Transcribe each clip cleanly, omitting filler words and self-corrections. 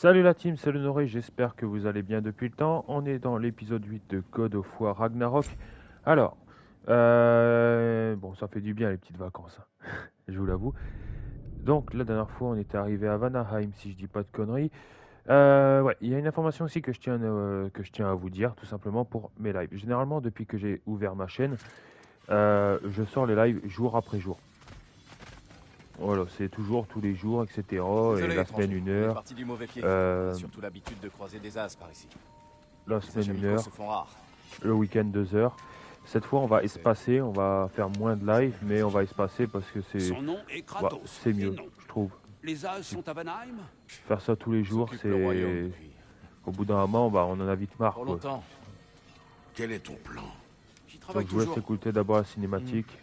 Salut la team, c'est le Noré, j'espère que vous allez bien depuis le temps. On est dans l'épisode 8 de God of War Ragnarok. Alors, bon, ça fait du bien les petites vacances, hein, je vous l'avoue. Donc, la dernière fois, on était arrivé à Vanaheim, si je dis pas de conneries. Ouais, il y a une information aussi que je tiens à vous dire, tout simplement pour mes lives. Généralement, depuis que j'ai ouvert ma chaîne, je sors les lives jour après jour. Voilà, c'est toujours tous les jours, etc. Et Désolé, la semaine, étranger. une On est heure. parti du mauvais pied. On a Euh, surtout l'habitude de croiser des as par ici. la Les semaine, une Ajamicos heure. se font rares. Le week-end 2 heures. Cette fois, on va espacer, on va faire moins de live, mais on va espacer parce que Son nom est bah, Kratos. c'est Et mieux, non. je trouve. Les As sont à Vanaheim. Faire ça tous les On jours, s'occupe le royaume c'est depuis au bout d'un moment, bah, on en a vite marre. pour Quoi. longtemps. Quel est ton plan? J'y travaille Donc je vous laisse toujours. écouter d'abord la cinématique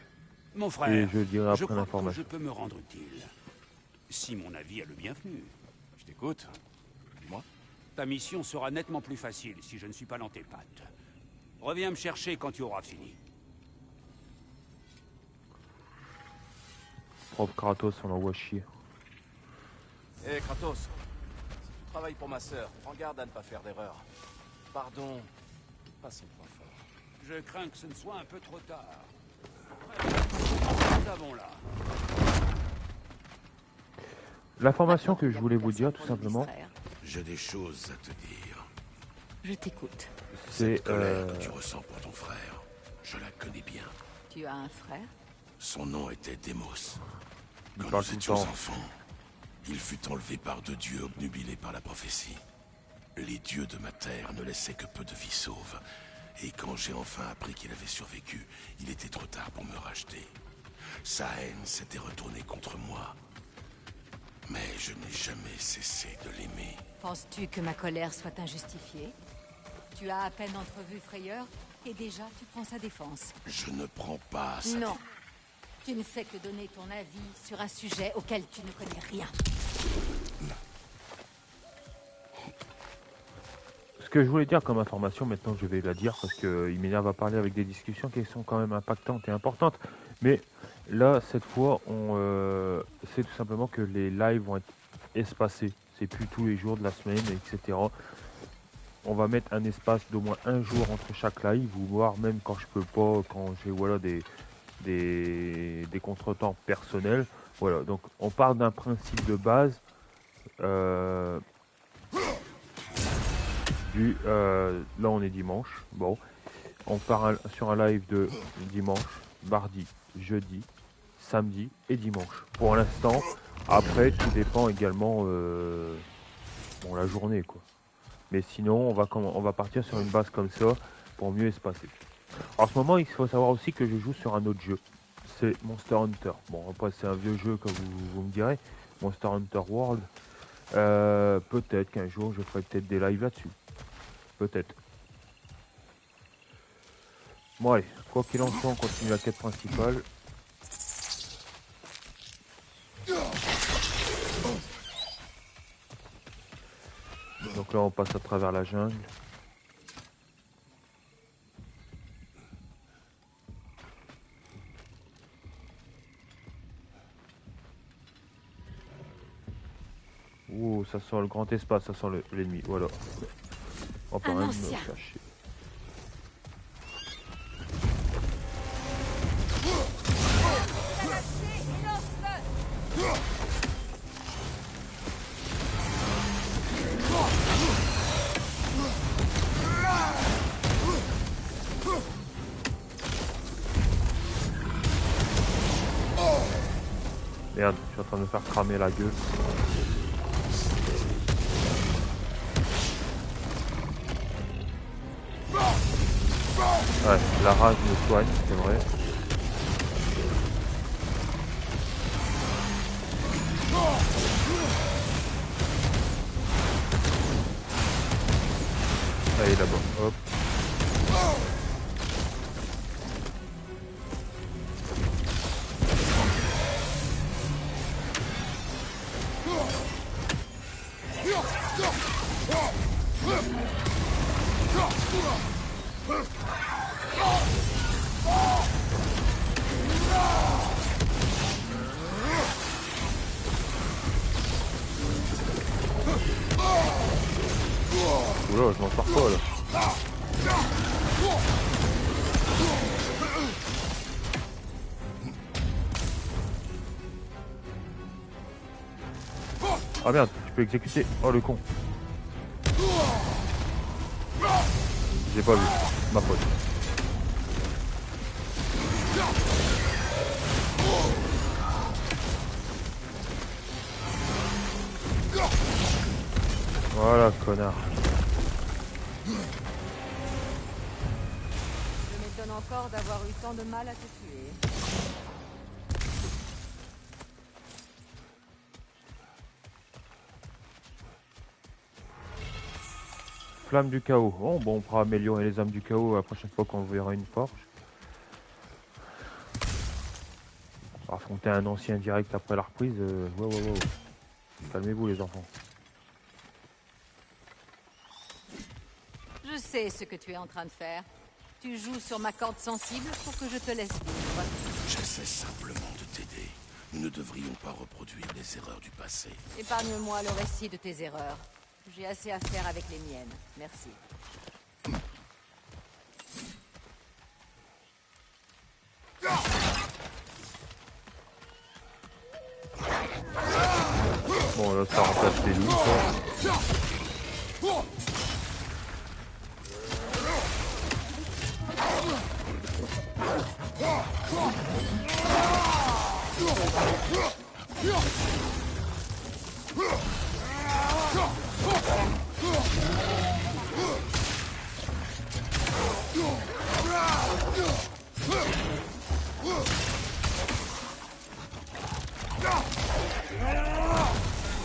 Mon et frère, je dirai je après crois que je l'information. peux me rendre utile. Si mon avis est le bienvenu. Je t'écoute. Dis-moi. Ta mission sera nettement plus facile si je ne suis pas dans tes pattes. Reviens me chercher quand tu auras fini. Propre Kratos, on l'envoie chier. Hé Kratos, si tu travailles pour ma sœur, prends garde à ne pas faire d'erreur. Pardon, pas son point fort. Je crains que ce ne soit un peu trop tard. Nous avons là. L'information que je voulais vous dire, tout simplement, J'ai des choses à te dire. Je t'écoute. c'est Cette colère que tu ressens pour ton frère, je la connais bien. Tu as un frère? Son nom était Démos. Il Quand parle nous tout le étions temps. enfants, il fut enlevé par deux dieux obnubilés par la prophétie. Les dieux de ma terre ne laissaient que peu de vies sauves. Et quand j'ai enfin appris qu'il avait survécu, il était trop tard pour me racheter. Sa haine s'était retournée contre moi. Mais je n'ai jamais cessé de l'aimer. Penses-tu que ma colère soit injustifiée? Tu as à peine entrevu Frayeur et déjà tu prends sa défense. Je ne prends pas sa Non. Tu ne fais que donner ton avis sur un sujet auquel tu ne connais rien. Ce que je voulais dire comme information, maintenant je vais la dire parce qu'il m'énerve à parler avec des discussions qui sont quand même impactantes et importantes. Mais là, cette fois, c'est tout simplement que les lives vont être espacés. C'est plus tous les jours de la semaine, etc. On va mettre un espace d'au moins un jour entre chaque live, ou voire même quand je peux pas, quand j'ai voilà, des contretemps personnels. Voilà, donc on part d'un principe de base. Là on est dimanche, bon, on part sur un live de dimanche, mardi, jeudi, samedi et dimanche. Pour l'instant, après tout dépend également bon, la journée quoi. Mais sinon on va partir sur une base comme ça pour mieux espacer. En ce moment il faut savoir aussi que je joue sur un autre jeu, c'est Monster Hunter. Bon après c'est un vieux jeu comme vous me direz, Monster Hunter World. Peut-être qu'un jour je ferai peut-être des lives là-dessus. Peut-être. Bon allez, quoi qu'il en soit, on continue la quête principale. Donc là on passe à travers la jungle. Ouh, ça sent le grand espace, ça sent l'ennemi, voilà. On peut rien me faire chier. Merde, je suis en train de me faire cramer la gueule. Ouais, la rage me soigne, c'est vrai. Allez là-bas, hop. Oula, je m'en sors pas là. Ah merde, je peux exécuter. Oh le con. J'ai pas vu, ma faute. Voilà, connard. Je m'étonne encore d'avoir eu tant de mal à te tuer. Flamme du chaos. Oh, bon, on pourra améliorer les âmes du chaos la prochaine fois qu'on verra une forge. Affronter un ancien direct après la reprise. Wow. Calmez-vous les enfants. Je sais ce que tu es en train de faire. Tu joues sur ma corde sensible pour que je te laisse vivre. J'essaie simplement de t'aider. Nous ne devrions pas reproduire les erreurs du passé. Épargne-moi le récit de tes erreurs. J'ai assez à faire avec les miennes. Merci. Bon, là, ça remplace les loups, quoi.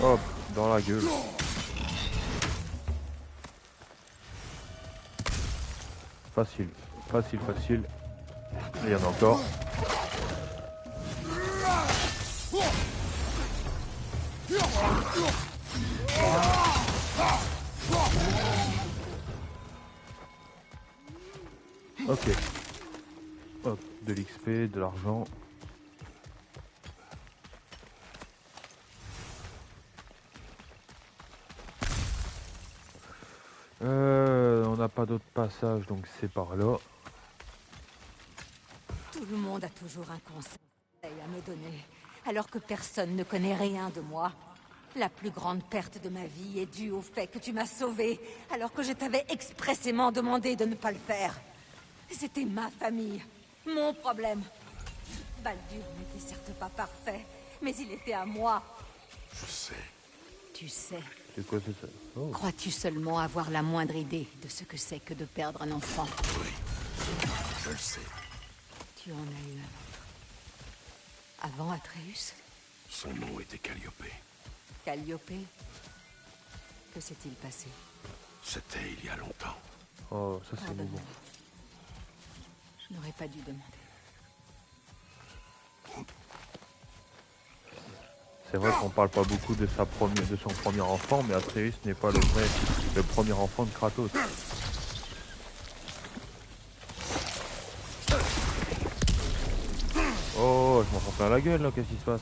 Hop, dans la gueule. Facile. Et il y en a encore. Ok. Hop, de l'XP, de l'argent. On n'a pas d'autre passage, donc c'est par là. Tout le monde a toujours un conseil à me donner, alors que personne ne connaît rien de moi. La plus grande perte de ma vie est due au fait que tu m'as sauvée, alors que je t'avais expressément demandé de ne pas le faire. C'était ma famille, mon problème. Baldur n'était certes pas parfait, mais il était à moi. Je sais. Tu sais. C'est quoi c'est ça? Oh. Crois-tu seulement avoir la moindre idée de ce que c'est que de perdre un enfant? Oui. Je le sais. Tu en as eu un autre. Avant Atreus? Son nom était Calliope. Calliope? Que s'est-il passé? C'était il y a longtemps. Oh, ça c'est nouveau. Je n'aurais pas dû demander. C'est vrai qu'on parle pas beaucoup de son premier enfant, mais Atreus n'est pas le premier enfant de Kratos. Oh, je m'en prends plein la gueule là, qu'est-ce qui se passe?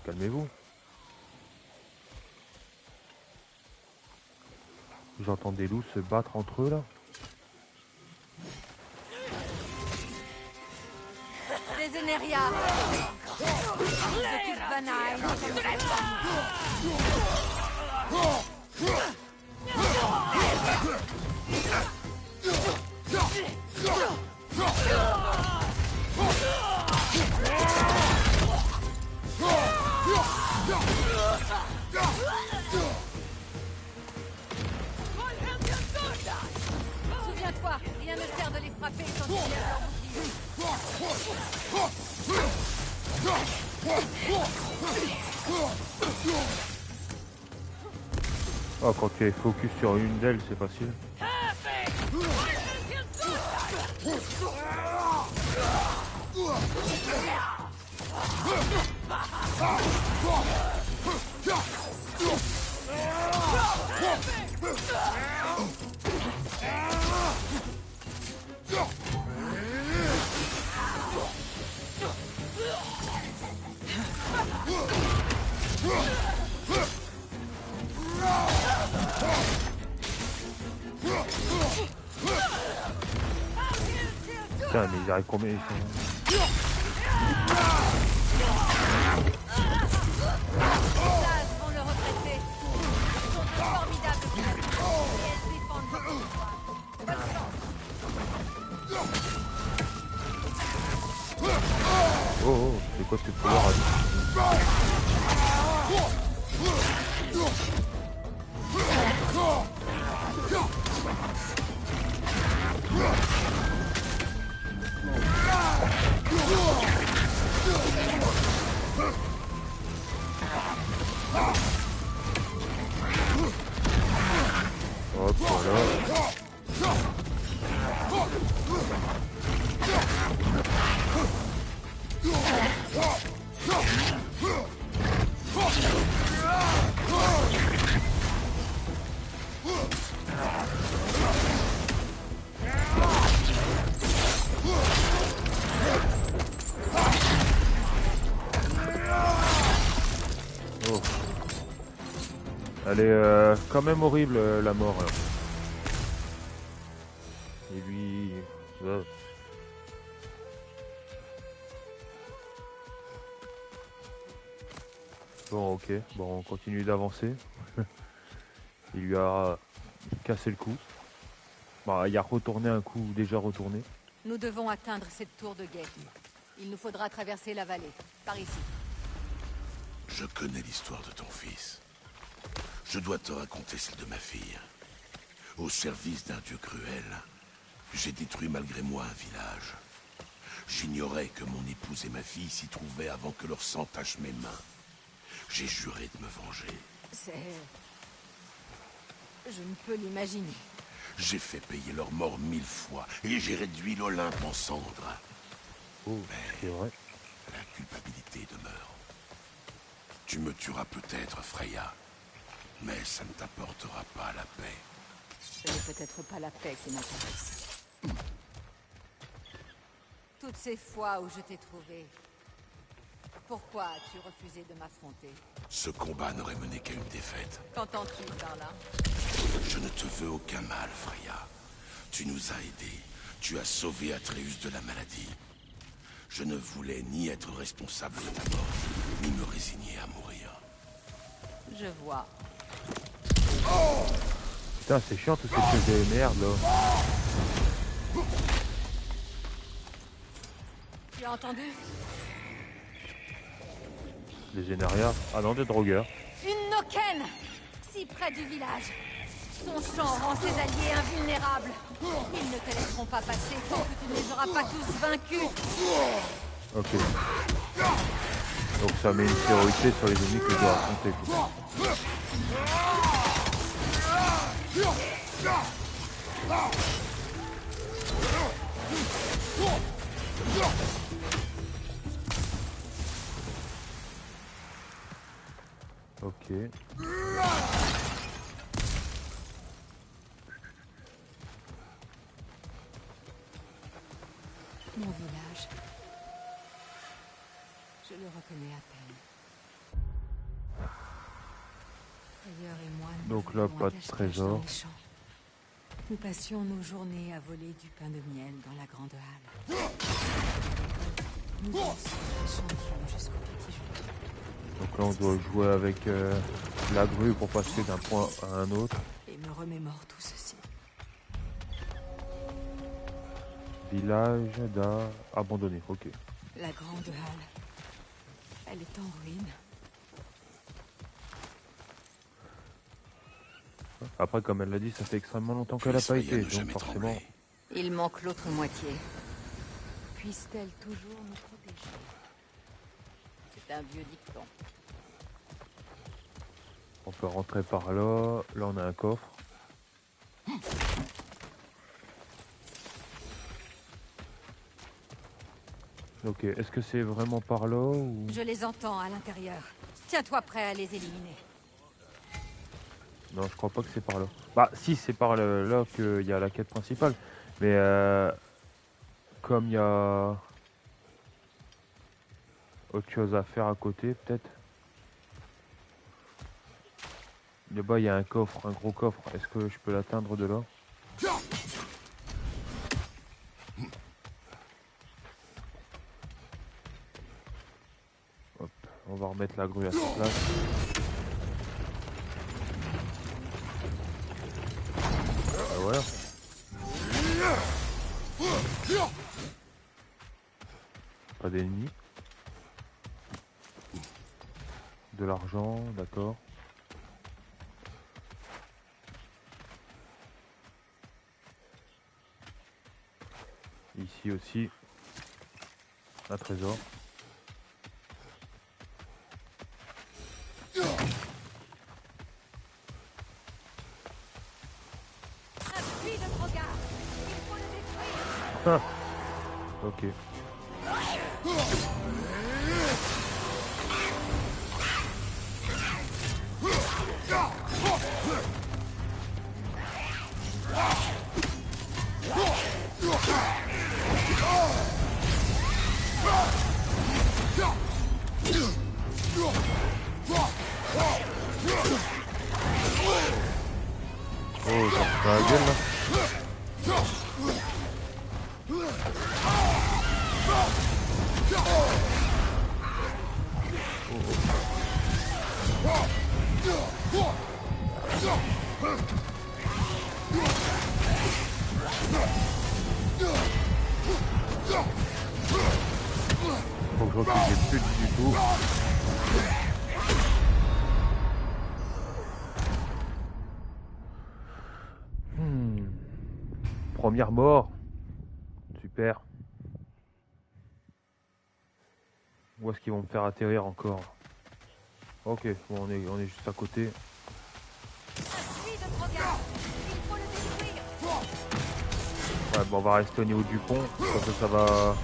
Calmez-vous. J'entends des loups se battre entre eux là. Des Eneria! Ils occupent Vanaheim comme de la Souviens-toi, rien ne sert de les frapper quand ils viennent leur bouclier. Oh, quand tu es focus sur une d'elles, c'est facile. Putain, mais ils arrivent combien ils sont... Les As vont le regretter. Ils sont de formidables créatures. Et elles défendent leur pouvoir. Bonne chance. Oh, c'est quoi ce pouvoir à lui? Hop, voilà. Oh. Elle est quand même horrible la mort. Là. Et lui... Bon, ok. Bon, on continue d'avancer. Il lui a cassé le cou. Bah, il a retourné un coup déjà retourné. Nous devons atteindre cette tour de guet. Il nous faudra traverser la vallée. Par ici. Je connais l'histoire de ton fils. Je dois te raconter celle de ma fille. Au service d'un dieu cruel, j'ai détruit malgré moi un village. J'ignorais que mon épouse et ma fille s'y trouvaient avant que leur sang tache mes mains. J'ai juré de me venger. C'est... Je ne peux l'imaginer. J'ai fait payer leur mort 1000 fois et j'ai réduit l'Olympe en cendres. Oh, c'est vrai. La culpabilité demeure. Tu me tueras peut-être, Freya, mais ça ne t'apportera pas la paix. Ce n'est peut-être pas la paix qui m'intéresse. Toutes ces fois où je t'ai trouvé, pourquoi as-tu refusé de m'affronter? Ce combat n'aurait mené qu'à une défaite. Qu'entends-tu par là? Je ne te veux aucun mal, Freya. Tu nous as aidés. Tu as sauvé Atreus de la maladie. Je ne voulais ni être responsable de ta mort, ni me résigner à mourir. Je vois. Putain, c'est chiant tous ces trucs de merde là. Tu as entendu? Les Générias. Ah non, des drogueurs. Une Noken! Si près du village. Son chant rend ses alliés invulnérables. Ils ne te laisseront pas passer tant que tu ne les auras pas tous vaincus. Ok. Donc ça met une priorité sur les ennemis que je dois affronter. Quoi. Ok. Mon village. Je le reconnais à peine. Frayeur et moi, nous Donc là, jouions pas à de cache-cache trésor. dans les champs. Nous passions nos journées à voler du pain de miel dans la grande halle. Nous chantions jusqu'au petit jour. Donc là, on doit jouer avec la grue pour passer d'un point à un autre. Et me remémore tout ceci. Village abandonné. Ok. La grande halle. Elle est en ruine. Après, comme elle l'a dit, ça fait extrêmement longtemps qu'elle n'a pas Freya été. ne Donc jamais forcément... trembler. Il manque l'autre moitié. Puisse-t-elle toujours nous protéger? C'est un vieux dicton. On peut rentrer par là. Là, on a un coffre. Ok, est-ce que c'est vraiment par là ou... Je les entends à l'intérieur. Tiens-toi prêt à les éliminer. Non, je crois pas que c'est par là. Bah, si, c'est par là qu'il y a la quête principale. Mais comme il y a autre chose à faire à côté, peut-être. Là-bas, il y a un coffre, un gros coffre. Est-ce que je peux l'atteindre de là? remettre la grue à sa place. Ah, voilà. Pas d'ennemis. De l'argent, d'accord. Ici aussi, un trésor. Appuie de Drogar. Il faut le détruire. Ah. Ok. Oh, ça se fait la gueule là. Faut que je recule plus du tout. Première mort. Super. Où est-ce qu'ils vont me faire atterrir encore? Ok, bon, on est juste à côté. Appuie de Drogar. Il faut le détruire. Ouais, bon, on va rester au niveau du pont. Comme ça va...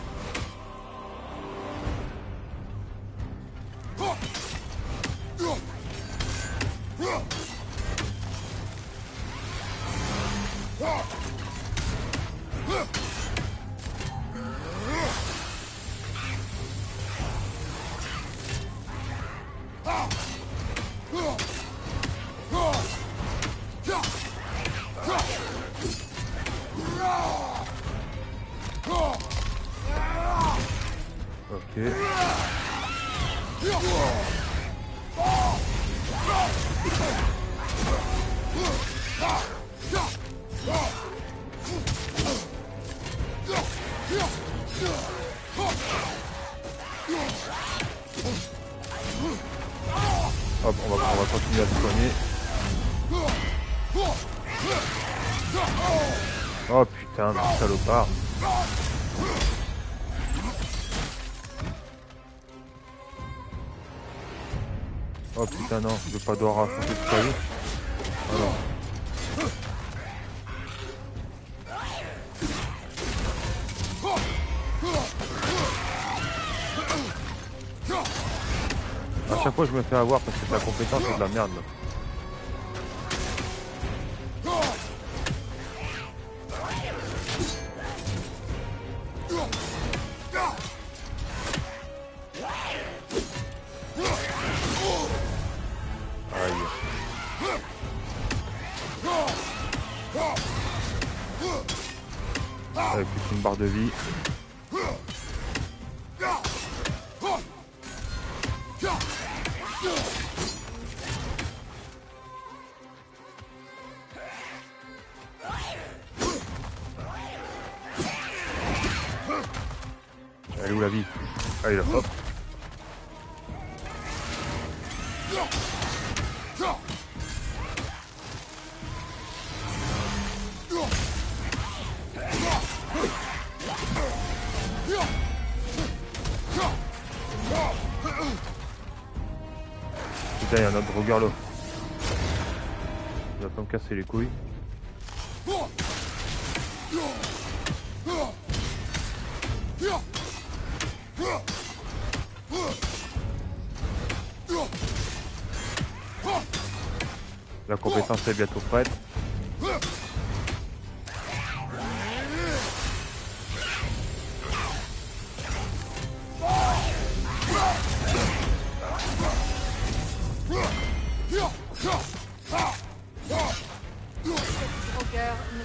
Ok. Hop, on va continuer à se soigner. Oh putain, le salopard. Oh putain non, je vais pas devoir affronter toute sa vie. Alors. À chaque fois je me fais avoir parce que ta compétence c'est de la merde là. Avec plus une barre de vie. Elle est où la vie? Allez là, hop. Putain, il y a un autre regard là. Il va pas me casser les couilles. La compétence est bientôt prête.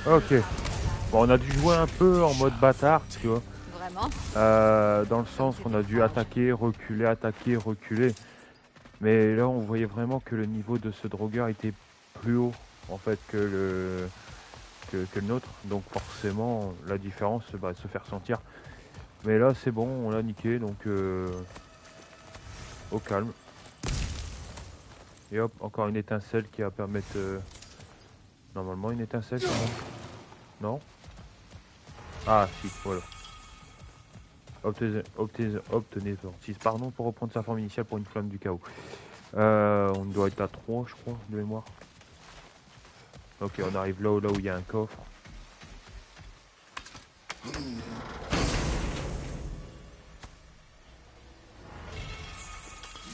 Ok. Bon, on a dû jouer un peu en mode bâtard, tu vois. Vraiment? Dans le sens qu'on a dû attaquer, reculer, Mais là, on voyait vraiment que le niveau de ce drogueur était plus haut en fait que le nôtre. Donc forcément, la différence va se faire sentir. Mais là, c'est bon, on l'a niqué, donc au calme. Et hop, encore une étincelle qui va permettre... Normalement, une étincelle, quand même. Non? Ah, si, voilà. Obtenez 6, pardon, pour reprendre sa forme initiale pour une flamme du chaos. On doit être à 3, je crois, de mémoire. Ok, on arrive là où il y a un coffre.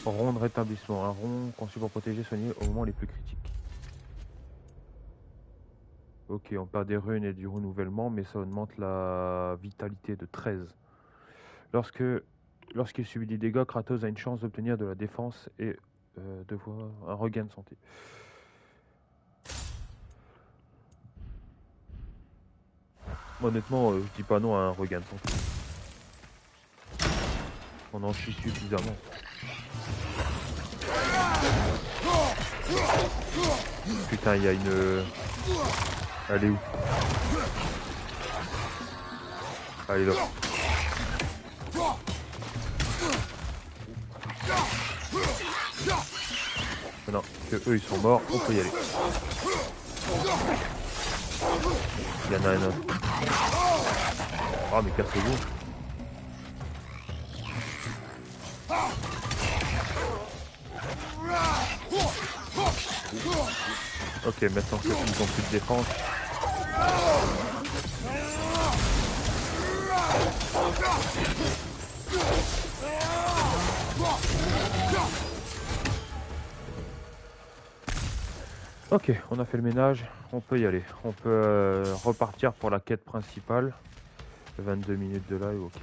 Rond de rétablissement. Un rond conçu pour protéger, soigner au moment les plus critiques. Ok, on perd des runes et du renouvellement, mais ça augmente la vitalité de 13. Lorsqu'il subit des dégâts, Kratos a une chance d'obtenir de la défense et de voir un regain de santé. Honnêtement, je dis pas non à un regain de santé. On en chie suffisamment. Putain, il y a une... Elle est où? Elle est là. Non, que eux ils sont morts, on peut y aller. Il y en a un autre. Oh mais cassez-vous. Ok, maintenant qu'ils ont plus de défense. Ok, on a fait le ménage, on peut y aller. On peut repartir pour la quête principale. 22 minutes de live, ok.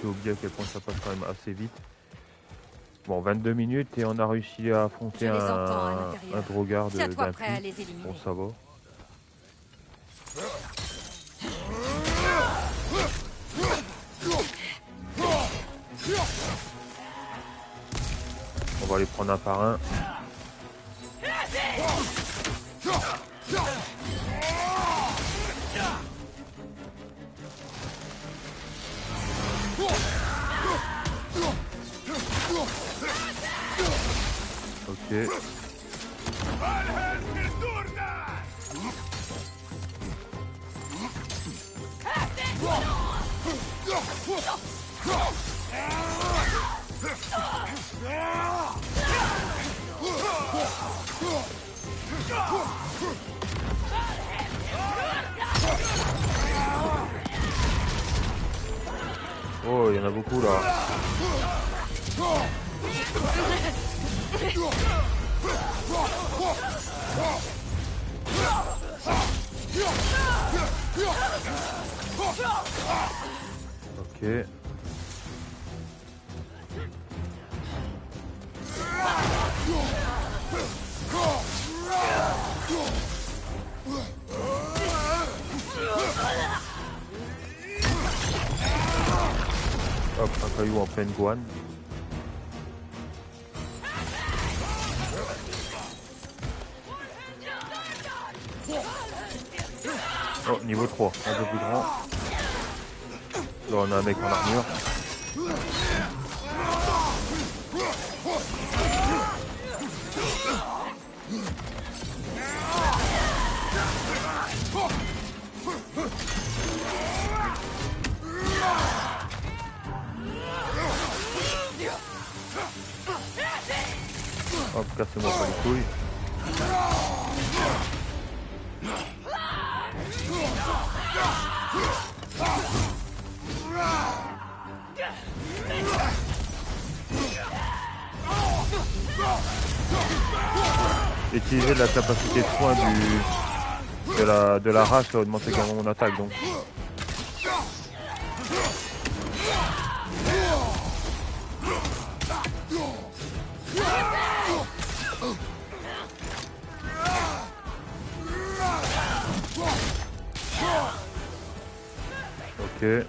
J'ai oublié à quel point ça passe quand même assez vite. Bon, 22 minutes et on a réussi à affronter un drogard d'un coup. Bon, ça va. On va les prendre un par un. Ok. Oh, il y en a beaucoup là. Ok. Hop, un caillou en pleine goine. Oh, niveau 3, un peu plus grand. Là, on a un mec en armure. Hop, cassez-moi pas les couilles. Utiliser la capacité de soin de la rage, ça augmente également mon attaque donc. Ok.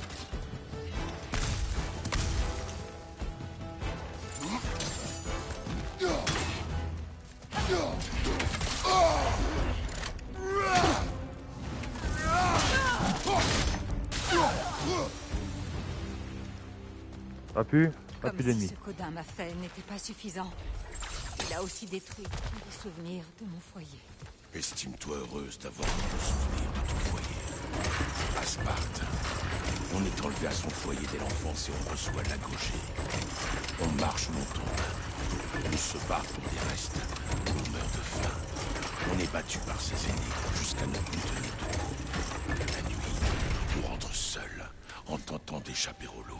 Pas plus Comme si d'ennemis. ce qu'Odin m'a fait n'était pas suffisant. Il a aussi détruit tous les souvenirs de mon foyer. Estime-toi heureuse d'avoir le souvenir de ton foyer. À Sparte, on est enlevé à son foyer dès l'enfance et on reçoit la gauchée. On marche ou on tombe. On se bat pour des restes. On meurt de faim. On est battu par ses aînés jusqu'à ne plus tenir debout. La nuit, on rentre seul en tentant d'échapper au loup.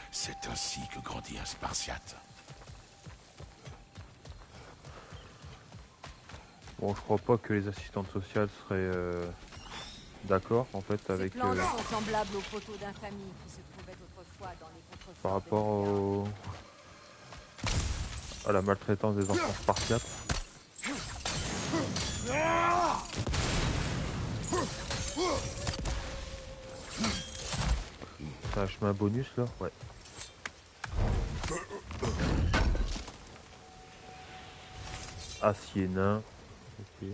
C'est ainsi que grandit un Spartiate. Bon, je crois pas que les assistantes sociales seraient d'accord en fait Ces avec plantes sont semblables aux poteaux d'infamie qui se trouvaient autrefois dans les contreforts. par rapport à la maltraitance des enfants spartiates. C'est un chemin bonus là? Ouais. Acier nain. Ok.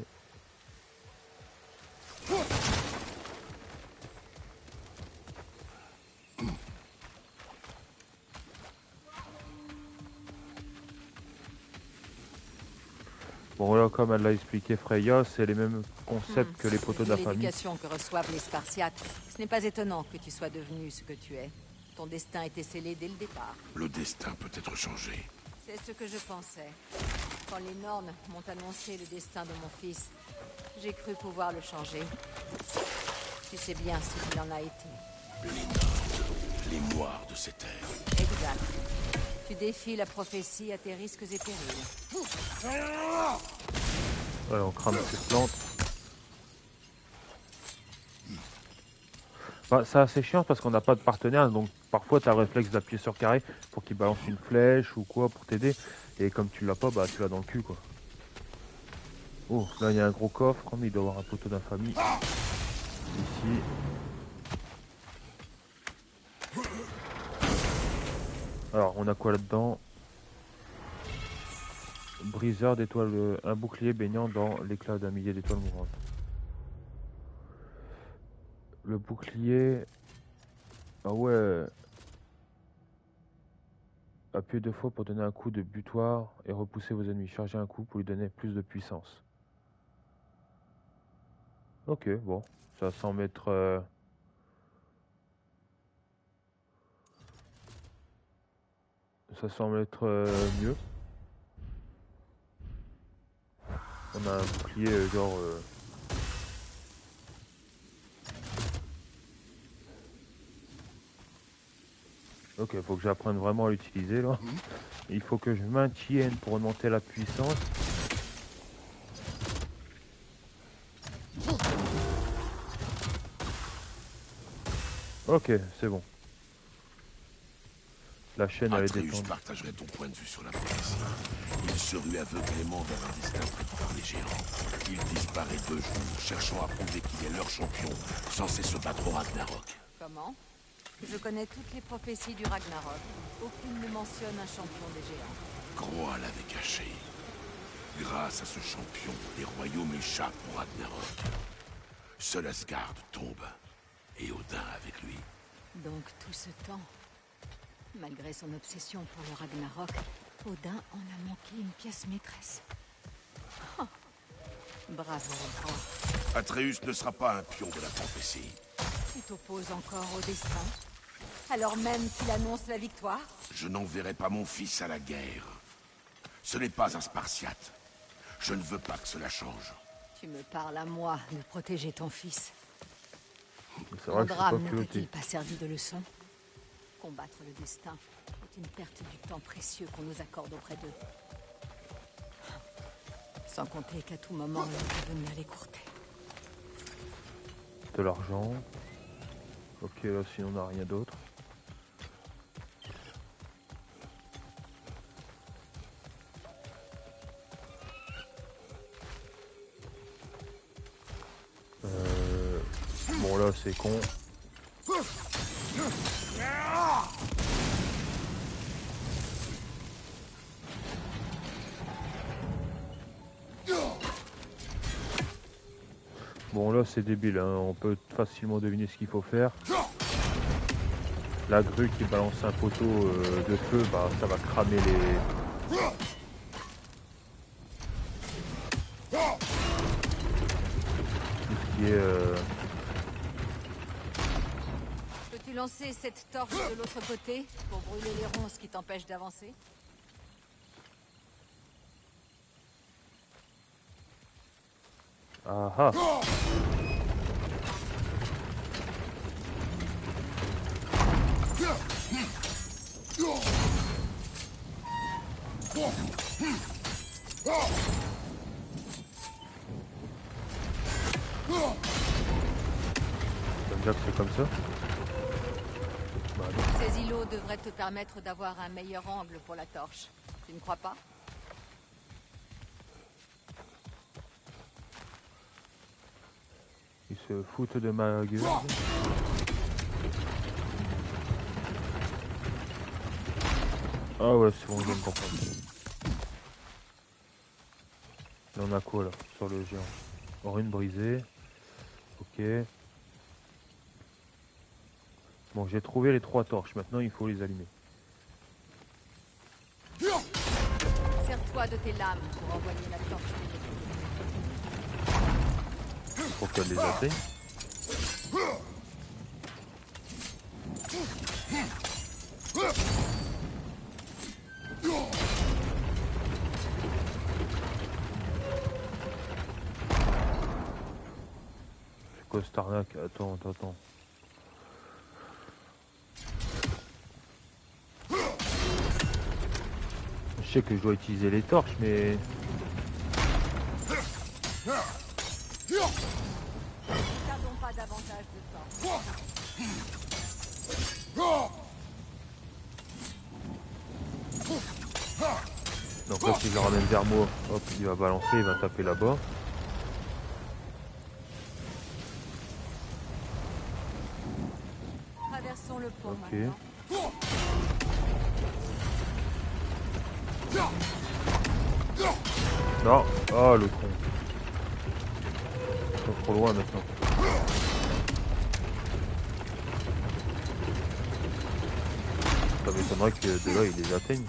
Bon là, comme elle l'a expliqué Freya, c'est les mêmes concepts que les poteaux Vu d'infamie. l'éducation que reçoivent les Spartiates, ce n'est pas étonnant que tu sois devenu ce que tu es. Ton destin était scellé dès le départ. Le destin peut être changé. C'est ce que je pensais. Quand les Nornes m'ont annoncé le destin de mon fils, j'ai cru pouvoir le changer. Tu sais bien ce qu'il en a été. Les Nornes, les moires de ces terres. Exact. Tu défies la prophétie à tes risques et périls. Ouais, on crame ces plantes. Bah, c'est assez chiant parce qu'on n'a pas de partenaire, donc parfois tu as le réflexe d'appuyer sur carré pour qu'il balance une flèche ou quoi pour t'aider. Et comme tu l'as pas, bah tu l'as dans le cul quoi. Oh, là il y a un gros coffre, mais il doit y avoir un poteau d'infamie. Ici. Alors, on a quoi là-dedans? Briseur d'étoiles, un bouclier baignant dans l'éclat d'un millier d'étoiles mouvantes. Le bouclier... Ah ouais. Appuyez 2 fois pour donner un coup de butoir et repousser vos ennemis. Chargez un coup pour lui donner plus de puissance. Ok, bon. Ça semble être... Ça semble être mieux. On a un bouclier genre... Ok, faut que j'apprenne vraiment à l'utiliser là. Il faut que je maintienne pour remonter la puissance. Ok, c'est bon. La chaîne elle est Atreus détendue. partagerait ton point de vue sur la prophétie. Il se rue aveuglément vers un destin prédit par les géants. Il disparaît 2 jours, cherchant à prouver qu'il est leur champion, censé se battre au Ragnarok. Comment? Je connais toutes les prophéties du Ragnarok. Aucune ne mentionne un champion des géants. Groa l'avait caché. Grâce à ce champion, les royaumes échappent au Ragnarok. Seul Asgard tombe, et Odin avec lui. Donc tout ce temps, malgré son obsession pour le Ragnarok, Odin en a manqué une pièce maîtresse. Oh. Bravo, Groa. Atreus ne sera pas un pion de la prophétie. Tu t'opposes encore au destin, alors même qu'il annonce la victoire? Je n'enverrai pas mon fils à la guerre. Ce n'est pas un Spartiate. Je ne veux pas que cela change. Tu me parles à moi de protéger ton fils. C'est Mon vrai que je suis drame pas ne t'a-t-il piloté. pas servi de leçon? Combattre le destin est une perte du temps précieux qu'on nous accorde auprès d'eux. Sans compter qu'à tout moment, ils peuvent venir l'écourter. De l'argent. Ok, là sinon on n'a rien d'autre. Bon là c'est con. Bon là c'est débile, hein. On peut facilement deviner ce qu'il faut faire. La grue qui balance un poteau de feu, bah ça va cramer les... Tout ce qui est... Peux-tu lancer cette torche de l'autre côté pour brûler les ronces qui t'empêchent d'avancer? Ah ah. Ça veut dire que c'est comme ça? Bah non. Ces îlots devraient te permettre d'avoir un meilleur angle pour la torche. Tu ne crois pas? Ils se foutent de ma gueule. Ah ouais, c'est bon, je viens de comprendre. Là on a quoi là, sur le géant? Rune brisée. Ok. Bon, j'ai trouvé les 3 torches, maintenant il faut les allumer. Sers-toi de tes lames pour envoyer la torche. Pour qu'elle les atteigne. C'est quoi cette arnaque? Attends. Je sais que je dois utiliser les torches, mais... Perdons pas davantage de temps. Donc là, si je le ramène vers moi, hop, il va balancer, il va taper là-bas. Traversons le pont Ok. maintenant. Non, oh le con. Ils sont trop loin maintenant. Ça m'étonnerait que de là, ils les atteignent.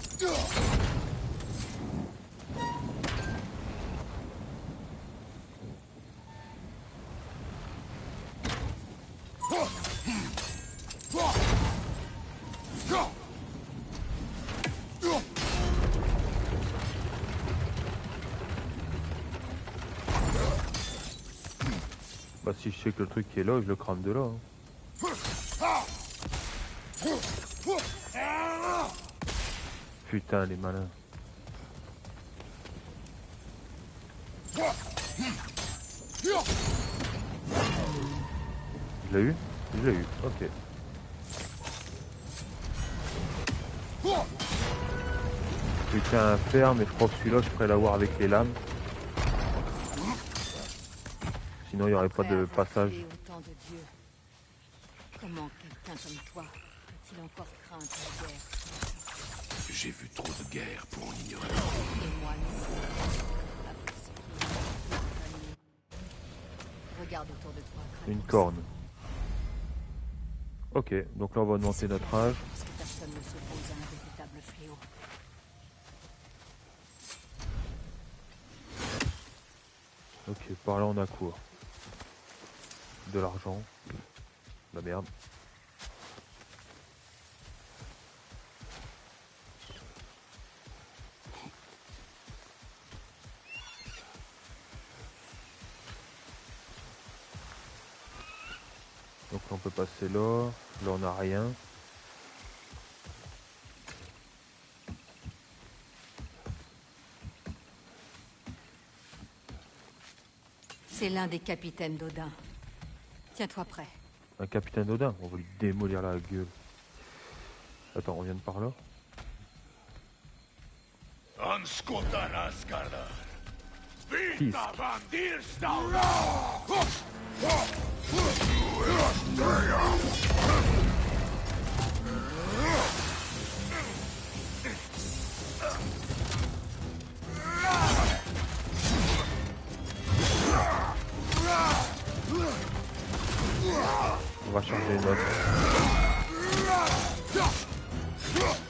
Bah si je sais que le truc qui est là, je le crame de là. Hein. Putain, les malins. Je l'ai eu? Je l'ai eu, ok. Putain, un fer, mais je crois que celui-là, je pourrais l'avoir avec les lames. Sinon, il n'y aurait pas de passage. Autant de Dieu. Comment quelqu'un comme toi peut-il encore craindre la guerre? J'ai vu trop de guerres pour en ignorer. Et moi non. Avec ce qui est condamné. Regarde autour de toi. Kratos. Une corne. Ok, donc là, on va augmenter notre âge. Parce que personne ne s'oppose à un véritable fléau. Ok, par là, on a quoi? De l'argent. La merde. Donc là, on peut passer là. Là, on n'a rien. C'est l'un des capitaines d'Odin. Tiens-toi prêt. Un capitaine d'Odin, on va lui démolir la gueule. Attends, on vient de par là? Fils. va charger une autre.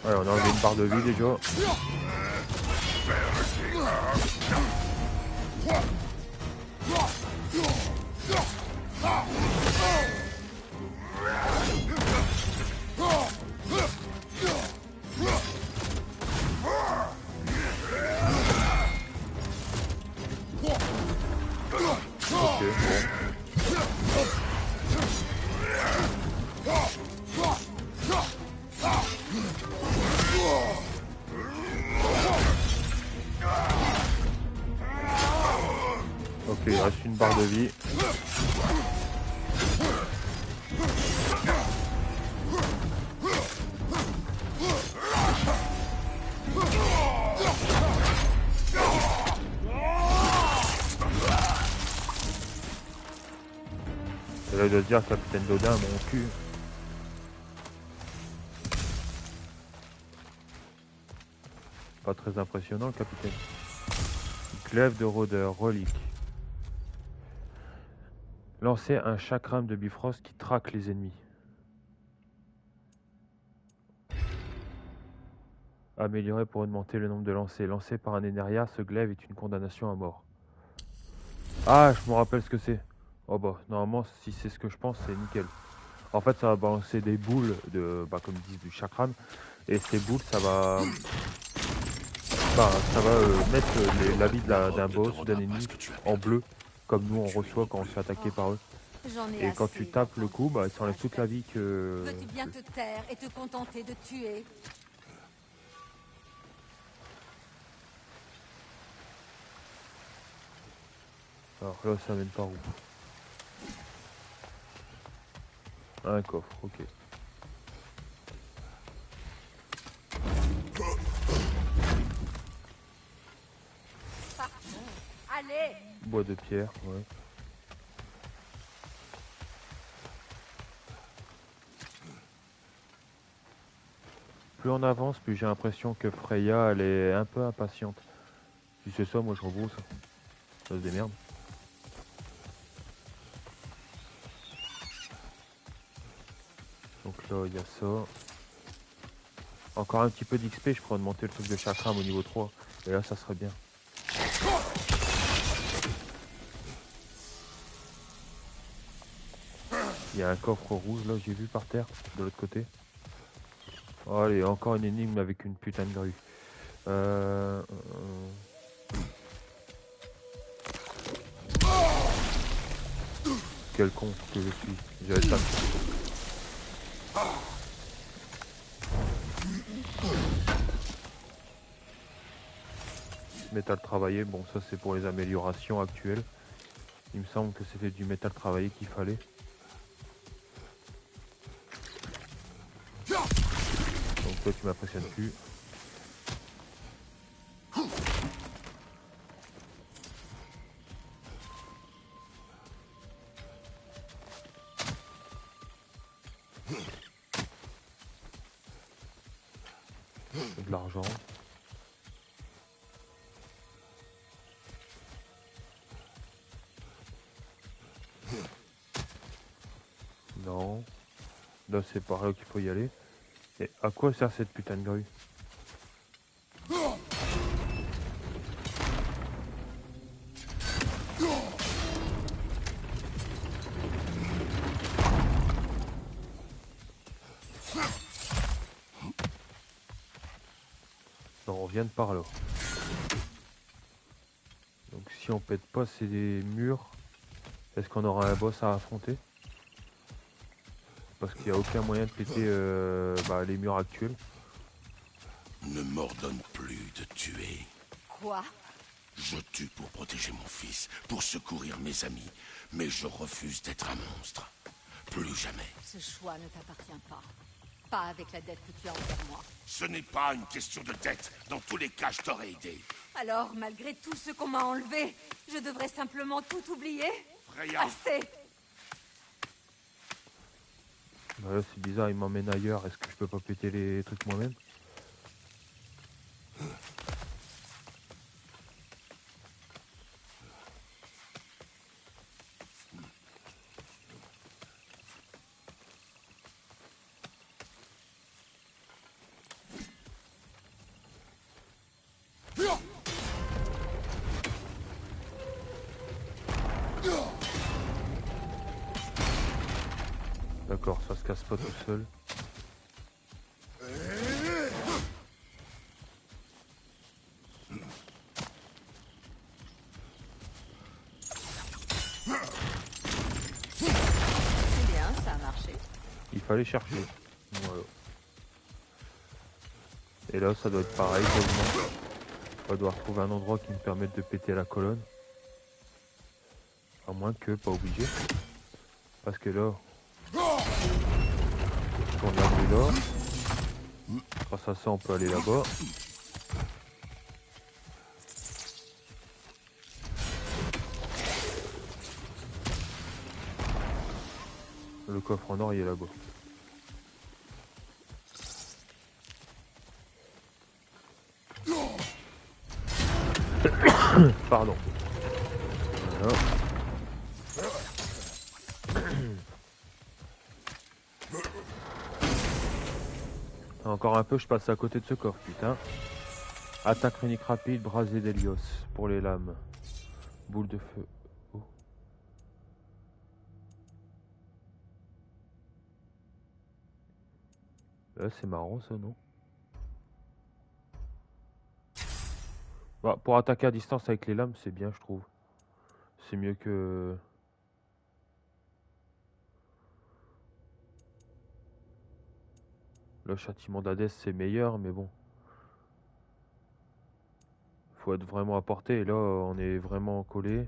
Ouais, on a enlevé une barre de vie déjà. Ok, bon. Ok, il reste une barre de vie. Et là, il doit se dire Capitaine Dodin, mon cul. Pas très impressionnant, le capitaine. Glaive de rôdeur, relique. Lancer un chakram de Bifrost qui traque les ennemis. Amélioré pour augmenter le nombre de lancers. Lancé par un Eneria, ce glaive est une condamnation à mort. Ah, je me rappelle ce que c'est. Oh bah, normalement, si c'est ce que je pense, c'est nickel. En fait, ça va balancer des boules de, bah, comme ils disent, du chakram. Et ces boules, ça va mettre la vie d'un boss, d'un ennemi en bleu, comme nous on reçoit quand on se fait attaquer par eux. J'en ai Et quand assez tu tapes le d'entendre coup, bah, tout ça enlève ça, toute la vie que... Veux-tu bien te taire et te contenter de tuer? Alors là, ça mène par où? Un coffre, ok. Allez! Bois de pierre, ouais. Plus on avance, plus j'ai l'impression que Freya, elle est un peu impatiente. Si c'est ça, moi je rebrousse. Ça se démerde. Donc là, il y a ça. Encore un petit peu d'XP, je pourrais monter le truc de chakram au niveau 3. Et là, ça serait bien. Il y a un coffre rouge là, j'ai vu par terre, de l'autre côté. Oh, allez, encore une énigme avec une putain de grue. Quel con que je suis. J'avais ça. Métal travaillé, bon ça c'est pour les améliorations actuelles. Il me semble que c'était du métal travaillé qu'il fallait. Donc toi tu m'impressionnes plus. De l'argent. Non. Là c'est par là qu'il faut y aller. Et à quoi sert cette putain de grue? Non, on vient de par là. Donc si on pète pas ces murs, est-ce qu'on aura un boss à affronter? Parce qu'il n'y a aucun moyen de péter les murs actuels. Ne m'ordonne plus de tuer. Quoi? Je tue pour protéger mon fils, pour secourir mes amis, mais je refuse d'être un monstre. Plus jamais. Ce choix ne t'appartient pas. Pas avec la dette que tu as envers moi. Ce n'est pas une question de dette. Dans tous les cas, je t'aurais aidé. Alors, malgré tout ce qu'on m'a enlevé, je devrais simplement tout oublier? Freya, Assez! Bah là c'est bizarre, il m'emmène ailleurs. Est-ce que je peux pas péter les trucs moi-même? d'accord, ça se casse pas tout seul. C'est bien, ça a marché. Il fallait chercher. Voilà. Et là, ça doit être pareil. Quasiment. On va devoir trouver un endroit qui me permette de péter la colonne. À moins que, pas obligé. Parce que là, on a vu là. Grâce à ça, on peut aller là-bas. Le coffre en or, il est là-bas. Pardon. Voilà. Encore un peu, je passe à côté de ce coffre, putain. Attaque runique rapide, brasé d'Hélios pour les lames. Boule de feu. Oh. Là, c'est marrant ça, non? Bah, pour attaquer à distance avec les lames, c'est bien, je trouve. C'est mieux que... Le châtiment d'Hadès, c'est meilleur, mais bon. Faut être vraiment à portée, et là, on est vraiment collé.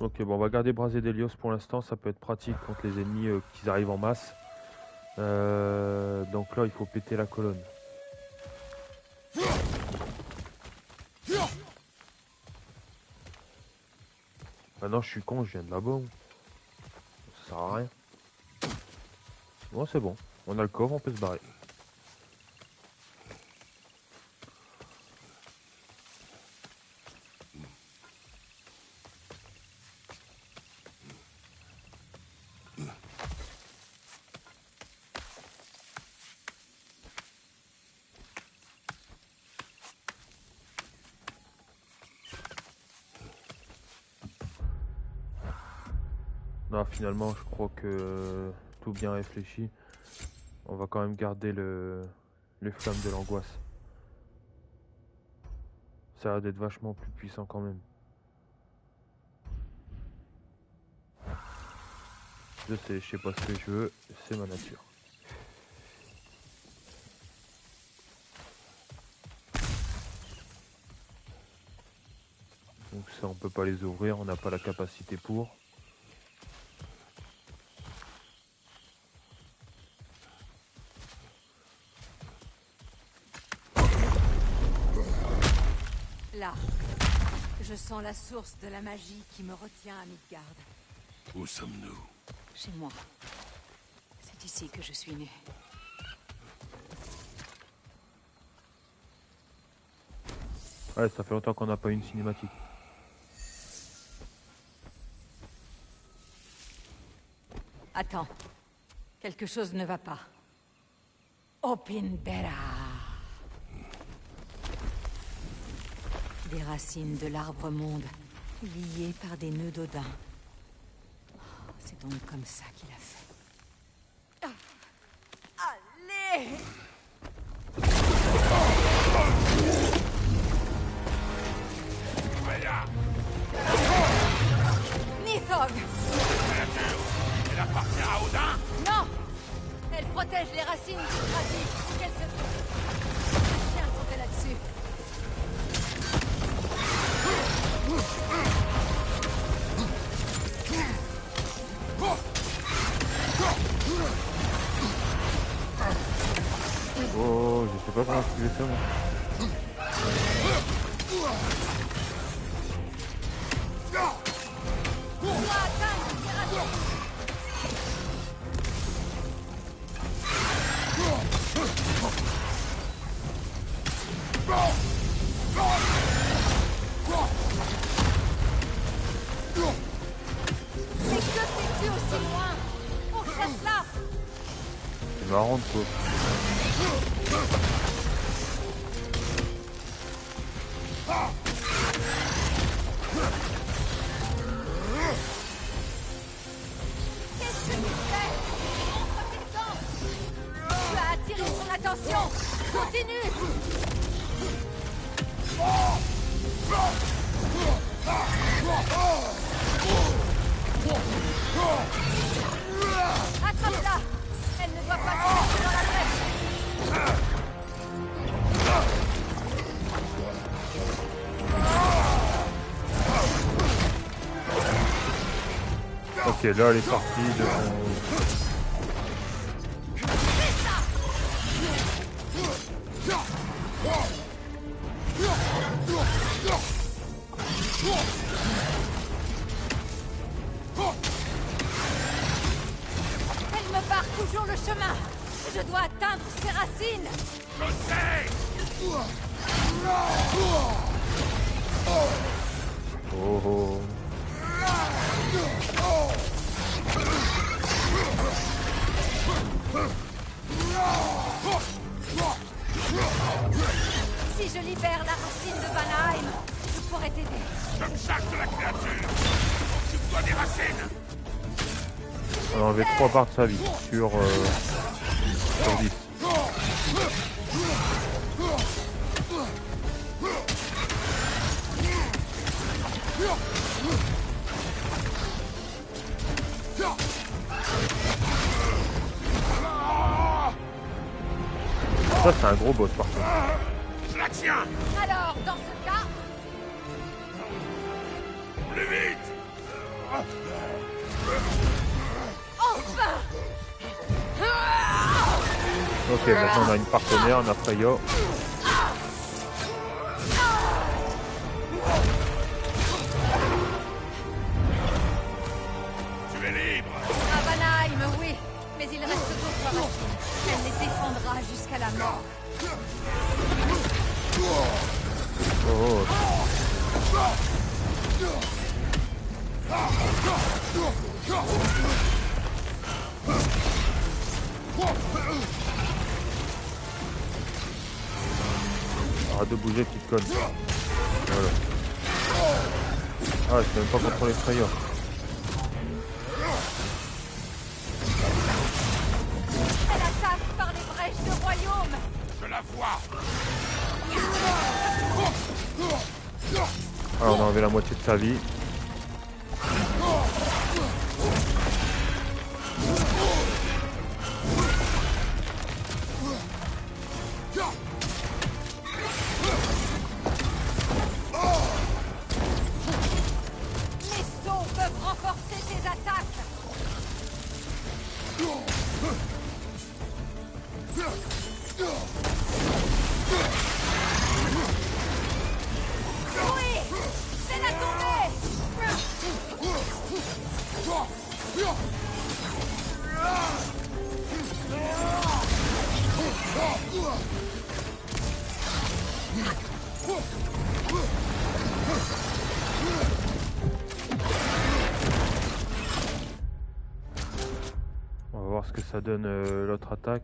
Ok, bon, on va garder brasé d'Hélios pour l'instant, ça peut être pratique contre les ennemis qui arrivent en masse. Donc là, il faut péter la colonne. Ah non, je suis con, je viens de là-bas. Ça sert à rien. Bon, c'est bon. On a le coffre, on peut se barrer. Non, finalement, je crois que tout bien réfléchi. On va quand même garder les flammes de l'angoisse. Ça a l'air d'être vachement plus puissant quand même. Je sais pas ce que je veux, c'est ma nature. Donc ça, on peut pas les ouvrir, on n'a pas la capacité pour. Là, je sens la source de la magie qui me retient à Midgard. Où sommes-nous? Chez moi. C'est ici que je suis née. Ouais, ça fait longtemps qu'on n'a pas eu une cinématique. Attends. Quelque chose ne va pas. Opinbera. Des racines de l'arbre monde, liées par des nœuds d'Odin. C'est donc comme ça qu'il a fait. Allez! Nithog! Elle appartient à Odin? Non! Elle protège les racines du tragique. Qu'elle se... Les chiens comptaient là-dessus. Oh, je sais pas comment activer ça, moi. Mais que fais-tu aussi loin? On cherche là! C'est marrant, quoi. Attention! Continue! Attrape-la! Elle ne doit pas se mettre dans la brèche! Ok, là elle est sortie de... Elle me barre toujours le chemin! Je dois atteindre ses racines! Je sais! Oh oh. Si je libère la racine de Vanaheim, je pourrais t'aider. Je me charge de la créature! Occupe-toi des racines! On a enlevé 3 barres de sa vie sur 10. Ça c'est un gros boss par contre. Je la tiens! Alors, dans ce cas, Plus vite! enfin! Ok, maintenant on a une partenaire, on a Freya. Tu es libre! À Vanaheim, oui. Mais il reste d'autres racines. Elle les défendra jusqu'à la mort. Oh. Arrête de bouger, petite conne. Voilà. Ah, je peux même pas contrôler Freya. Elle attaque par les brèches de royaume. Je la vois! Ah, on a enlevé la moitié de sa vie. Mes sauts peuvent renforcer tes attaques. Oui! Fais-la tomber! On va voir ce que ça donne l'autre attaque.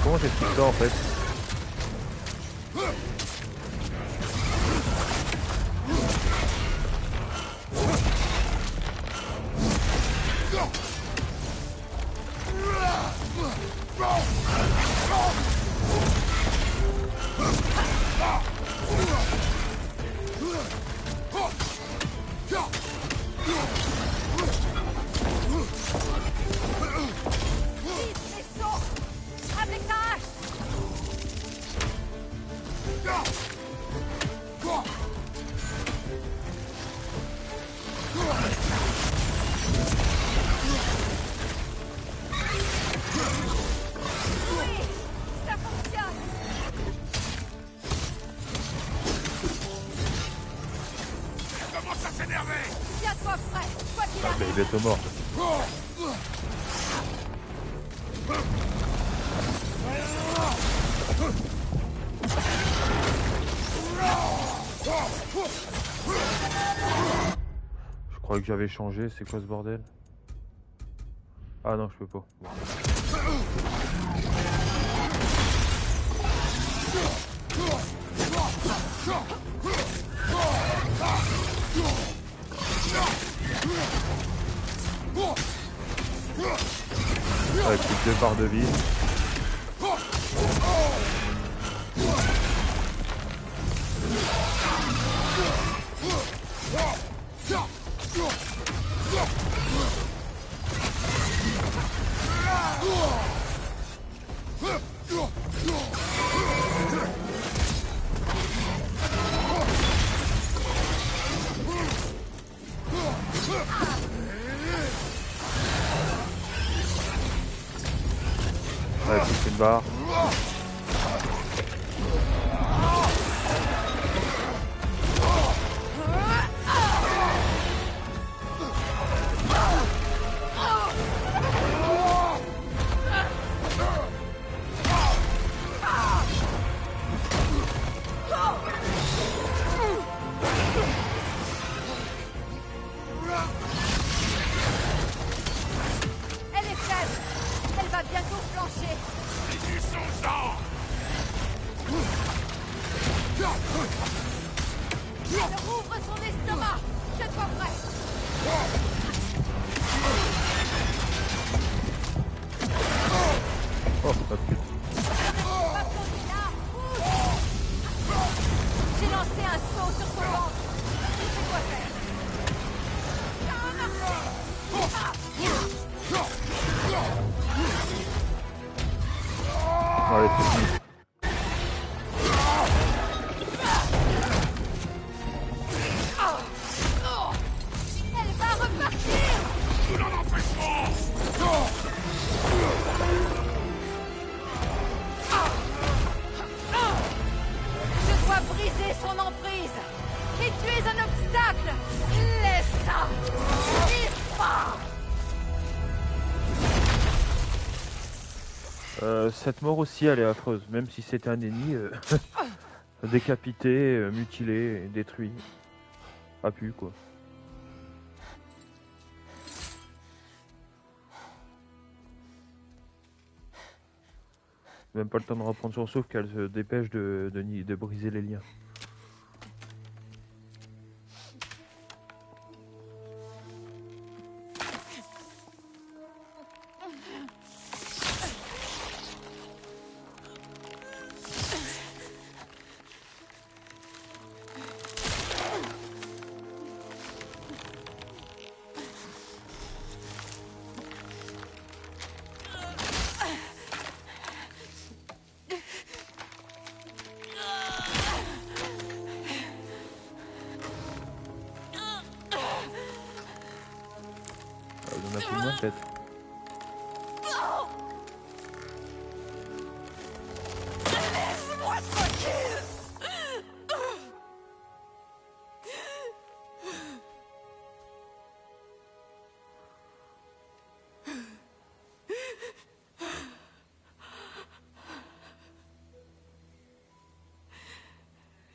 Comment j'explique ça en fait? Vise les sauts! Avec ta hache! Oui! Ça fonctionne! Elle commence à s'énerver! Tiens-toi prêt! Quoi qu'il Ah, arrive! il est bientôt mort. croyais que j'avais changé, c'est quoi ce bordel? Ah non, je peux pas. Bon. Avec les 2 barres de vie. Ouais, plus une barre. Elle est faible. Elle va bientôt flancher. Elle rouvre son estomac. C'est pas vrai. Oh, pas de pute. Pas sauter là. J'ai lancé un saut sur son ventre. Tu sais quoi faire. Allez, c'est fini. Elle va repartir. Je dois briser son emprise. Et tu es un obstacle. Laisse ça. Cette mort aussi, elle est affreuse. Même si c'était un ennemi, décapité, mutilé, détruit. A pu, quoi. Même pas le temps de reprendre son souffle qu'elle se dépêche de briser les liens. On a plus moins peut-être. Laisse-moi tranquille.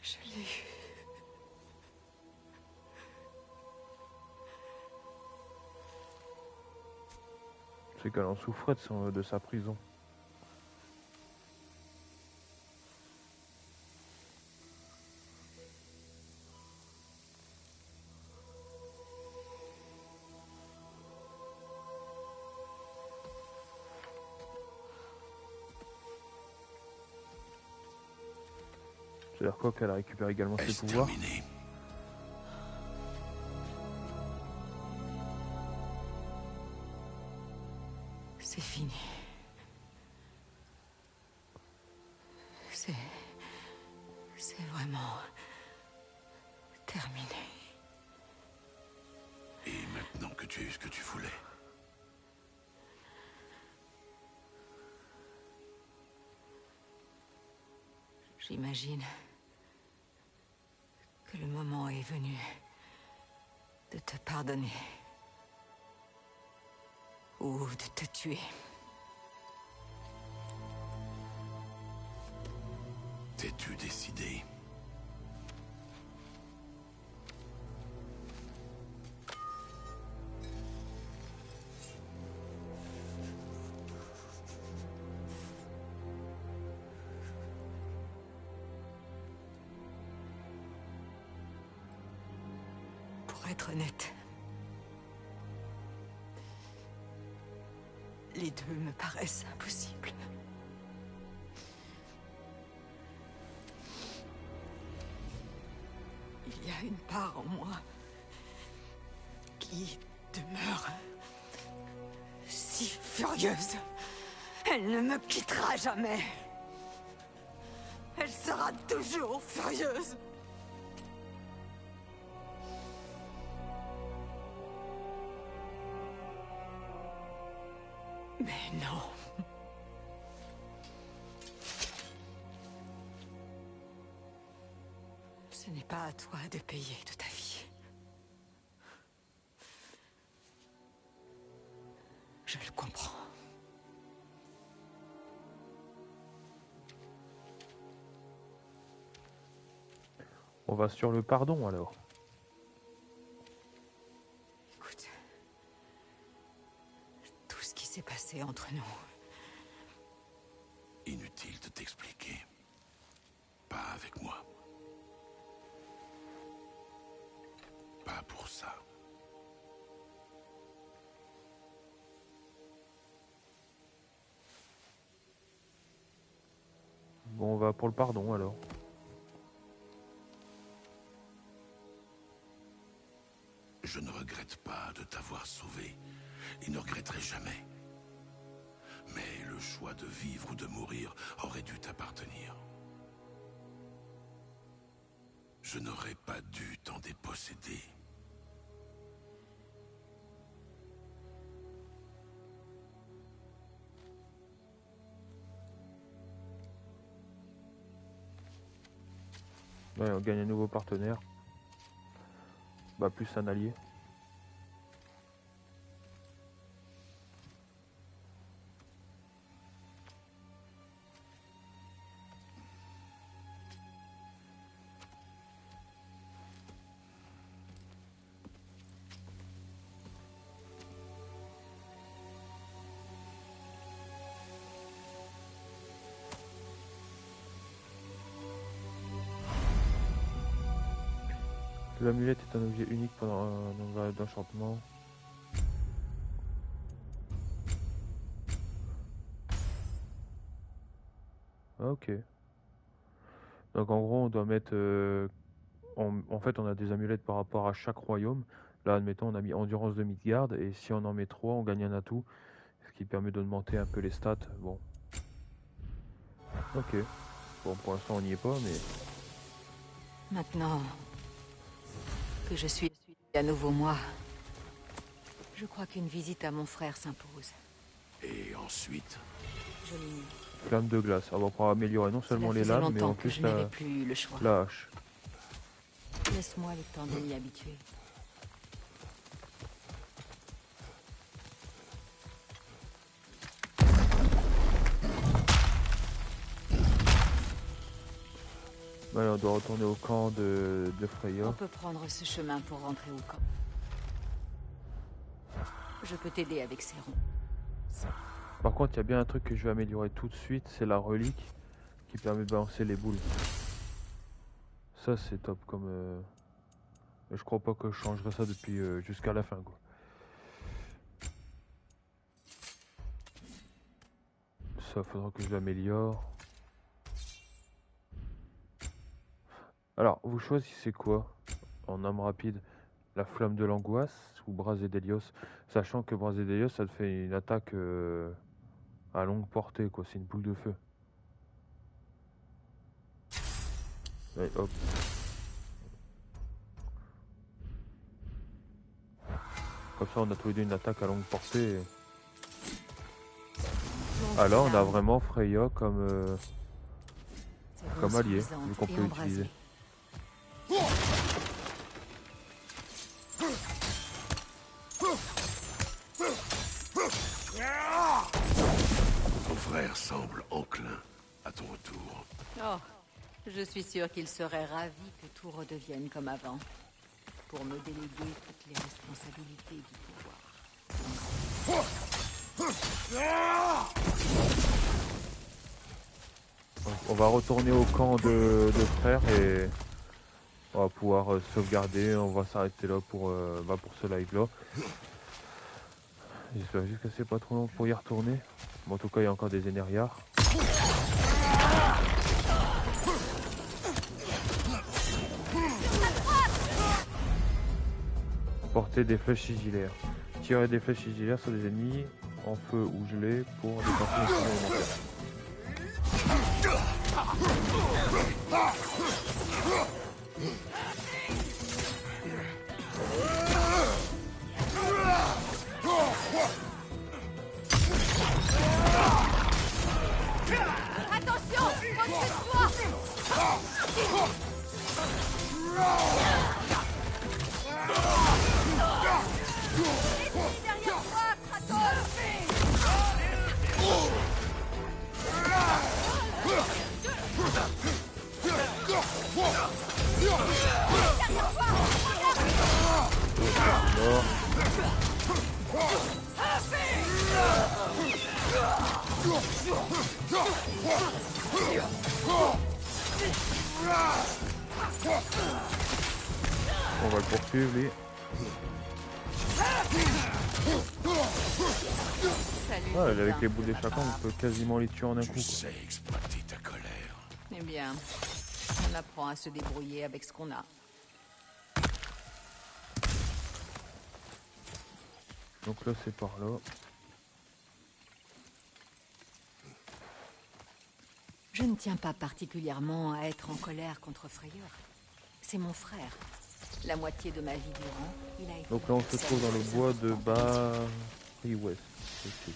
Je l'ai eu. C'est qu'elle en souffrait de sa prison. C'est-à-dire quoi qu'elle récupère également ses Est-ce pouvoirs? terminé? C'est fini. C'est vraiment terminé. Et maintenant que tu as eu ce que tu voulais, J'imagine que le moment est venu de te pardonner. Ou de te tuer. t'es-tu décidé? être honnête, les deux me paraissent impossibles. Il y a une part en moi qui demeure si furieuse. Elle ne me quittera jamais. Elle sera toujours furieuse. Mais non. Ce n'est pas à toi de payer de ta vie. Je le comprends. On va sur le pardon alors. Écoute, tout ce qui s'est passé entre nous, Inutile de t'expliquer. Pas avec moi. Pas pour ça. Bon, on va pour le pardon alors. Je ne regrette pas de t'avoir sauvé et ne regretterai jamais. Mais le choix de vivre ou de mourir aurait dû t'appartenir. Je n'aurais pas dû t'en déposséder. Ouais, on gagne un nouveau partenaire. Bah, plus un allié. L'amulette est un objet unique pendant un variable d'enchantement. Ok. Donc en gros on doit mettre... en fait on a des amulettes par rapport à chaque royaume. Là admettons on a mis endurance de Midgard et si on en met 3 on gagne un atout. Ce qui permet d'augmenter un peu les stats. Bon. Ok. Bon pour l'instant on n'y est pas mais... maintenant que je suis à nouveau moi, je crois qu'une visite à mon frère s'impose. Et ensuite, Je l'ignore. Flamme de glace. Ah, on va pouvoir améliorer non seulement Cela les faisait lames mais longtemps en que plus je n'avais plus eu le choix. la hache. Laisse-moi le temps de m'y habituer. Ouais, on doit retourner au camp de On Freya. peut prendre ce chemin pour rentrer au camp. Je peux t'aider avec ces ronds. Par contre, il y a bien un truc que je vais améliorer tout de suite, c'est la relique qui permet de balancer les boules. Ça, c'est top comme... Je crois pas que je changerai ça depuis jusqu'à la fin, quoi. Ça, faudra que je l'améliore. Alors, vous choisissez quoi en arme rapide? La flamme de l'angoisse ou Brasé d'Hélios? Sachant que Brasé d'Hélios, ça te fait une attaque à longue portée, quoi. C'est une boule de feu. Allez, hop. Comme ça, on a tous les deux une attaque à longue portée. Alors, on a vraiment Freya comme allié, vu qu'on peut l'utiliser. ton frère semble enclin à ton retour. Oh, je suis sûre qu'il serait ravi que tout redevienne comme avant. Pour me déléguer toutes les responsabilités du pouvoir. On va retourner au camp de frères et On va pouvoir sauvegarder, on va s'arrêter là pour ce live là. J'espère juste que c'est pas trop long pour y retourner. Bon, en tout cas, il y a encore des énergiards. Porter des flèches sigillaires. Tirer des flèches sigillaires sur des ennemis en feu ou gelés pour dépenser les soins élémentaires. Attention, au-dessus de toi. Ennemi derrière toi, Kratos. Alors, on va le poursuivre, lui. Salut. Ah, avec les boules de chacun, on peut quasiment les tuer en un coup. Tu sais exploiter ta colère. Eh bien, on apprend à se débrouiller avec ce qu'on a. Donc là, c'est par là. Je ne tiens pas particulièrement à être en colère contre Freyr. C'est mon frère. La moitié de ma vie durant, il a été... Donc là, on se trouve dans le bois de Barry West. Ok.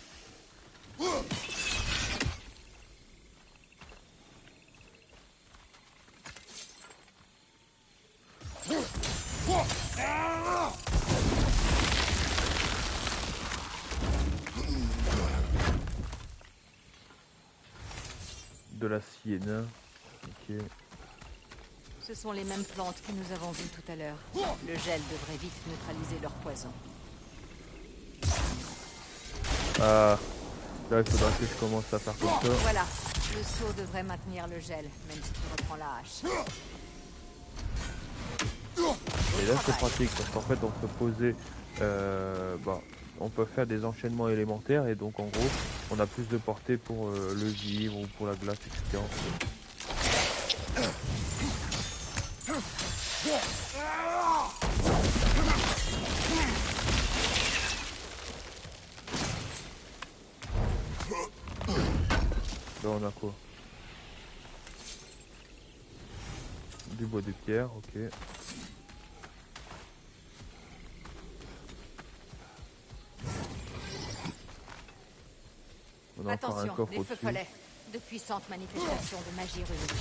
De la sienne. Ok. Ce sont les mêmes plantes que nous avons vues tout à l'heure. Le gel devrait vite neutraliser leur poison. Ah, là, il faudra que je commence à faire comme ça. Voilà, le seau devrait maintenir le gel, même si tu reprends la hache. Et là, c'est pratique parce qu'en fait, on peut poser, on peut faire des enchaînements élémentaires et donc en gros, on a plus de portée pour le vivre ou pour la glace, etc. Là, on a quoi? Du bois de pierre, ok. On a encore un Attention, coffre des feux au-dessus. follets. De puissantes manifestations de magie runique.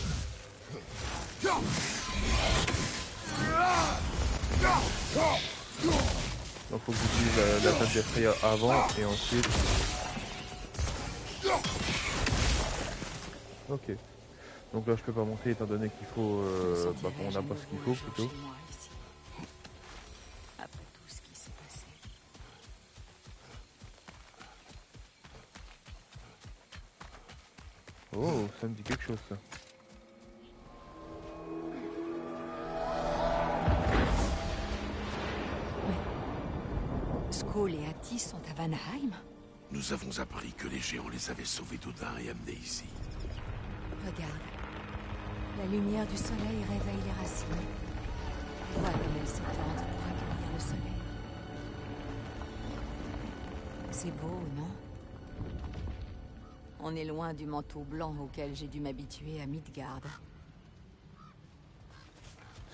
Donc faut que j'utilise la tête d'Effrey avant et ensuite... Ok. Donc là je peux pas monter étant donné qu'il faut... qu'on n'a pas ce qu'il faut plutôt. Après tout ce qui s'est passé. Oh, ça me dit quelque chose ça. Skoll et Attis sont à Vanheim? Nous avons appris que les géants les avaient sauvés d'Odin et amenés ici. Regarde. La lumière du soleil réveille les racines. Voilà comme elles s'étendent pour accueillir le soleil. C'est beau, non? On est loin du manteau blanc auquel j'ai dû m'habituer à Midgard.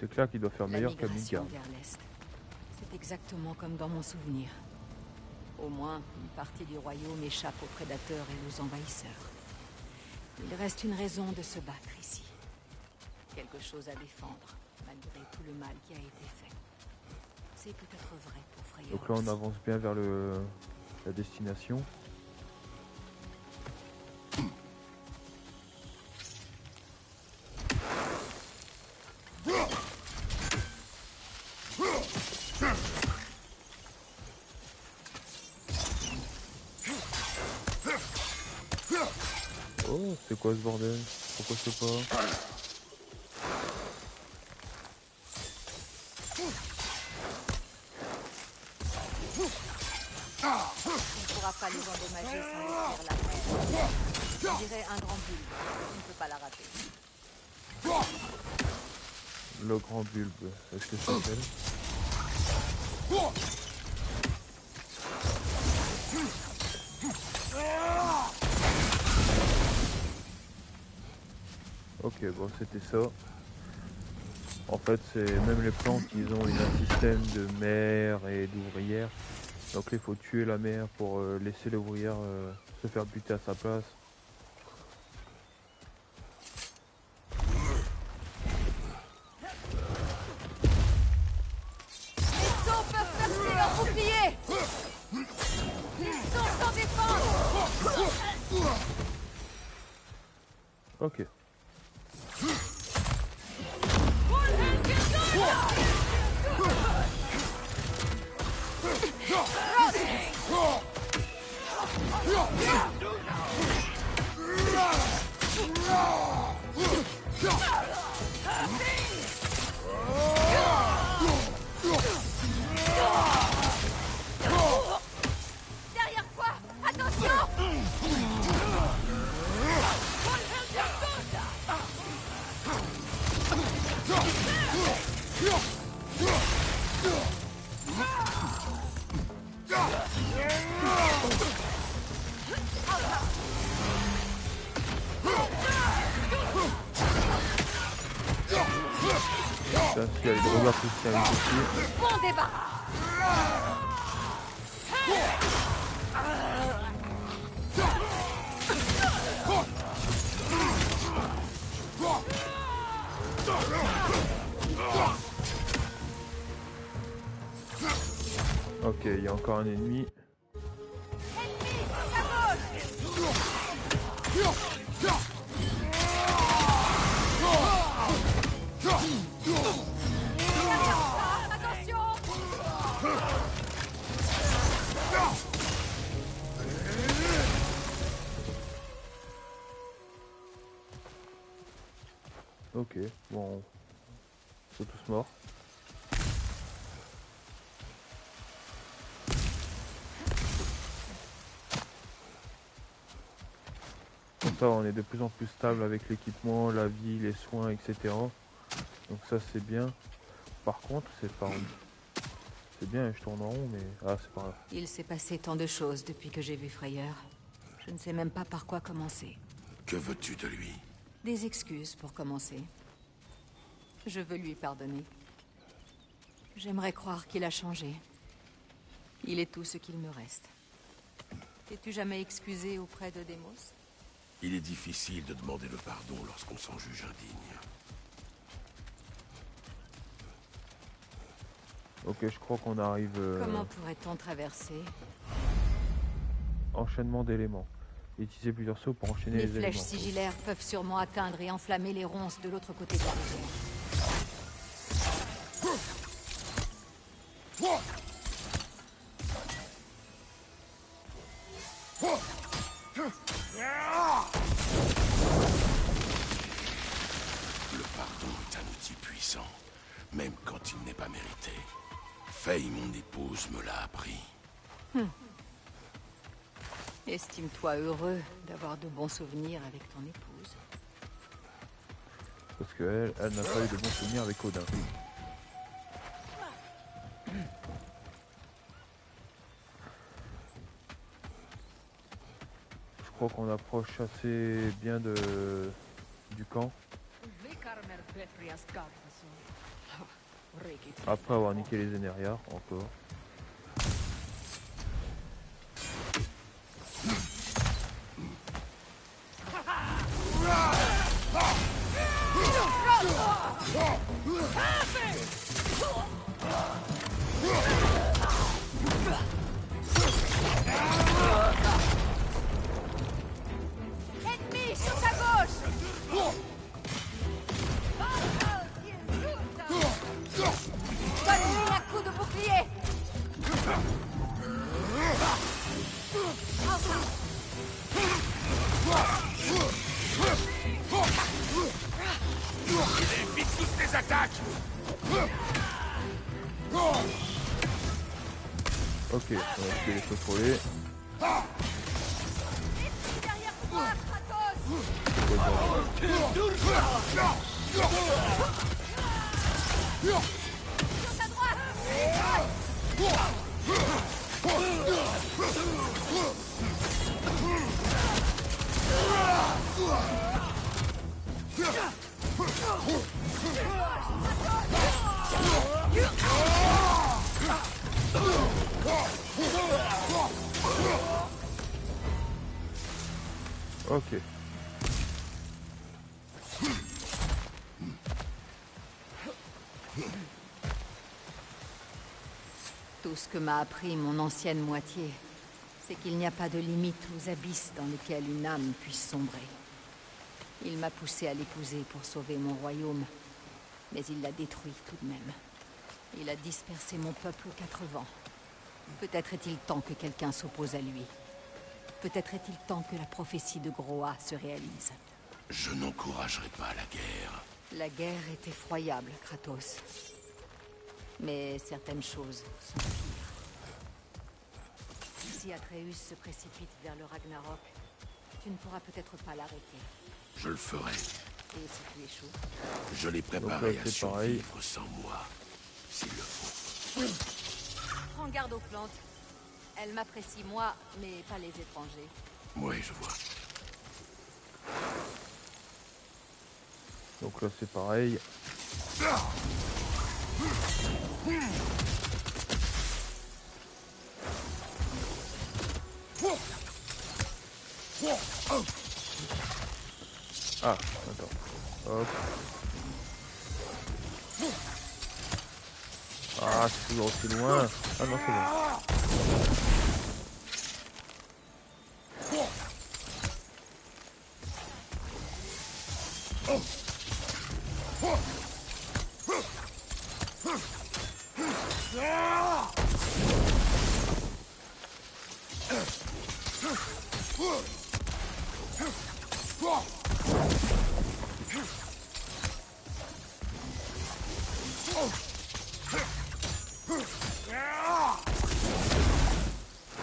C'est clair qu'il doit faire La meilleur qu'à migration Midgard. vers l'est. C'est exactement comme dans mon souvenir. Au moins, une partie du royaume échappe aux prédateurs et aux envahisseurs. Il reste une raison de se battre ici. Quelque chose à défendre, malgré tout le mal qui a été fait. C'est peut-être vrai pour Freyr. Donc là on aussi. avance bien vers la destination. Oh, c'est quoi ce bordel? Pourquoi je sais pas? Tu ne pourras pas les endommager sans détruire la mer. On dirait un grand bulbe. Tu ne peux pas la rater. Le grand bulbe, est-ce que ça s'appelle? Ok, bon, c'était ça. En fait, c'est même les plantes, ils ont un système de mère et d'ouvrière. Donc là, il faut tuer la mère pour laisser l'ouvrière se faire buter à sa place. Les sauts peuvent percer leur bouclier. Ils sont sans défense. Ok. Derrière toi. Attention. Ça, s'il y a les drogueurs qui se terminent ici. Bon débat. Ok, il y a encore un ennemi. Ok, bon, ils sont tous morts. Comme ça, on est de plus en plus stable avec l'équipement, la vie, les soins, etc. Donc ça, c'est bien. Par contre, c'est pas... C'est bien, je tourne en rond, mais... Ah, c'est pas grave. Il s'est passé tant de choses depuis que j'ai vu Frayeur. Je ne sais même pas par quoi commencer. Que veux-tu de lui? Des excuses pour commencer. Je veux lui pardonner. J'aimerais croire qu'il a changé. Il est tout ce qu'il me reste. T'es-tu jamais excusé auprès de Démos? Il est difficile de demander le pardon lorsqu'on s'en juge indigne. Ok, je crois qu'on arrive... Comment pourrait-on traverser? Enchaînement d'éléments. Utiliser plusieurs sauts pour enchaîner Les les flèches éléments. sigillaires peuvent sûrement atteindre et enflammer les ronces de l'autre côté de la rivière. Le pardon est un outil puissant, même quand il n'est pas mérité. Faye, mon épouse, me l'a appris. Estime-toi heureux d'avoir de bons souvenirs avec ton épouse. Parce qu'elle, elle n'a pas eu de bons souvenirs avec Odin. Je crois qu'on approche assez bien du camp. Après avoir niqué les Énériards, encore. Ennemi sur ta gauche. Donne-lui un coup de bouclier. Ok, on va essayer les contrôler. Derrière toi, Kratos! Sur ta droite! Ok. Tout ce que m'a appris mon ancienne moitié, c'est qu'il n'y a pas de limite aux abysses dans lesquels une âme puisse sombrer. Il m'a poussé à l'épouser pour sauver mon royaume, mais il l'a détruit tout de même. Il a dispersé mon peuple aux quatre vents. Peut-être est-il temps que quelqu'un s'oppose à lui. Peut-être est-il temps que la prophétie de Groa se réalise. Je n'encouragerai pas la guerre. La guerre est effroyable, Kratos. Mais certaines choses sont pires. Si Atreus se précipite vers le Ragnarok, tu ne pourras peut-être pas l'arrêter. Je le ferai. Et si tu échoues? Je l'ai Donc là, préparé à c'est pareil. survivre sans moi, s'il le faut. Prends garde aux plantes. Elles m'apprécient moi, mais pas les étrangers. Oui, je vois. Donc là c'est pareil. Ah, attends. Hop. Ah, c'est toujours aussi loin. Ah non, c'est bon.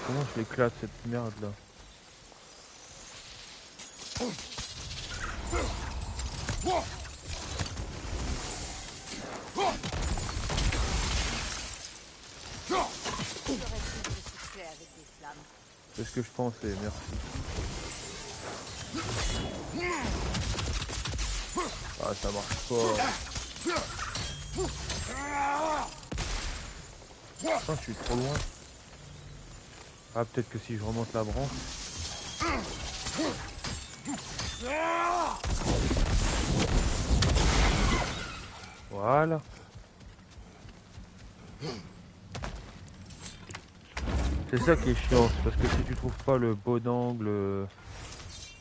Comment je l'éclate cette merde là? J'aurais plus de succès avec des flammes. C'est ce que je pensais, merci. Ah, ça marche pas. Putain, je suis trop loin. Ah, peut-être que si je remonte la branche. Voilà. C'est ça qui est chiant, c'est parce que si tu trouves pas le bon angle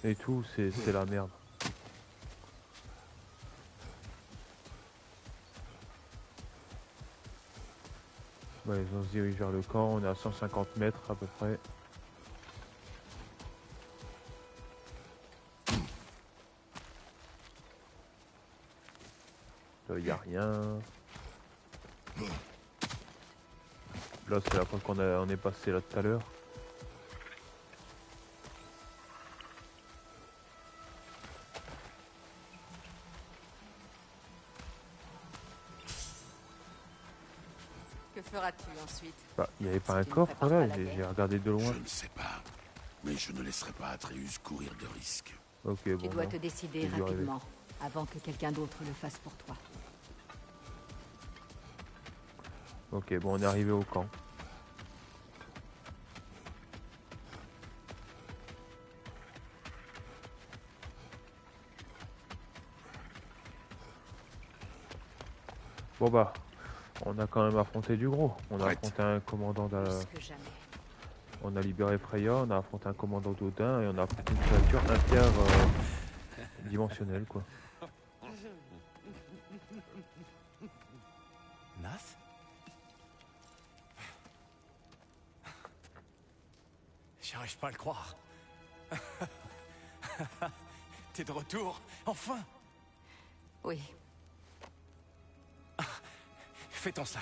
et tout, c'est la merde. Ouais, on se dirige vers le camp, on est à 150 mètres à peu près. Là, y a rien. Là, c'est la fois on est passé là tout à l'heure. Que feras-tu ensuite? Bah, il n'y avait pas Si un tu ne coffre prépares là, pas la j'ai guerre. regardé de loin. Je ne sais pas. Mais je ne laisserai pas Atreus courir de risques. Ok, Tu bon. dois non. te décider J'ai dû rêver. rapidement, avant que quelqu'un d'autre le fasse pour toi. Ok, bon, on est arrivé au camp. Bon bah, on a quand même affronté du gros. On a Prête. affronté un commandant Plus que jamais. On a libéré Freya, on a affronté un commandant d'Odin et on a affronté une créature interdimensionnelle quoi. Nath? J'arrive pas à le croire. T'es de retour, enfin! Oui, Fais-toi ça.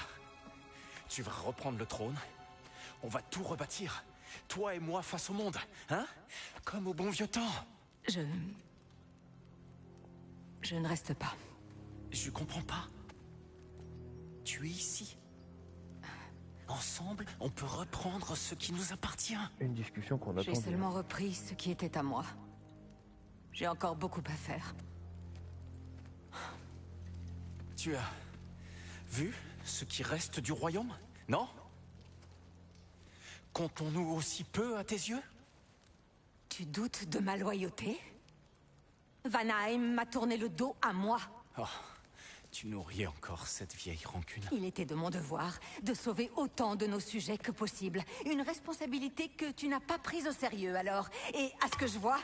Tu vas reprendre le trône, On va tout rebâtir. Toi et moi face au monde, hein? Comme au bon vieux temps. Je ne reste pas. Je comprends pas. Tu es ici. Ensemble, on peut reprendre ce qui nous appartient. Une discussion qu'on J'ai attendait. seulement repris ce qui était à moi. J'ai encore beaucoup à faire. Tu as vu ce qui reste du royaume? Non? Comptons-nous aussi peu à tes yeux? Tu doutes de ma loyauté? Vanaheim m'a tourné le dos à moi. Oh, tu nourris encore cette vieille rancune. Il était de mon devoir de sauver autant de nos sujets que possible. Une responsabilité que tu n'as pas prise au sérieux alors. Et à ce que je vois,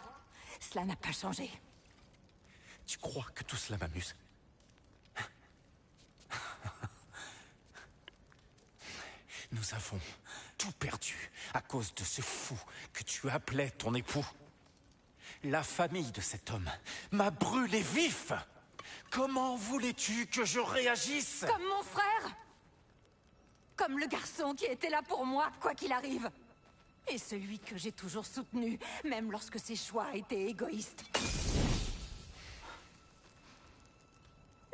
cela n'a pas changé. Tu crois que tout cela m'amuse? Nous avons tout perdu à cause de ce fou que tu appelais ton époux. La famille de cet homme m'a brûlé vif. Comment voulais-tu que je réagisse? Comme mon frère! Comme le garçon qui était là pour moi, quoi qu'il arrive. Et celui que j'ai toujours soutenu, même lorsque ses choix étaient égoïstes.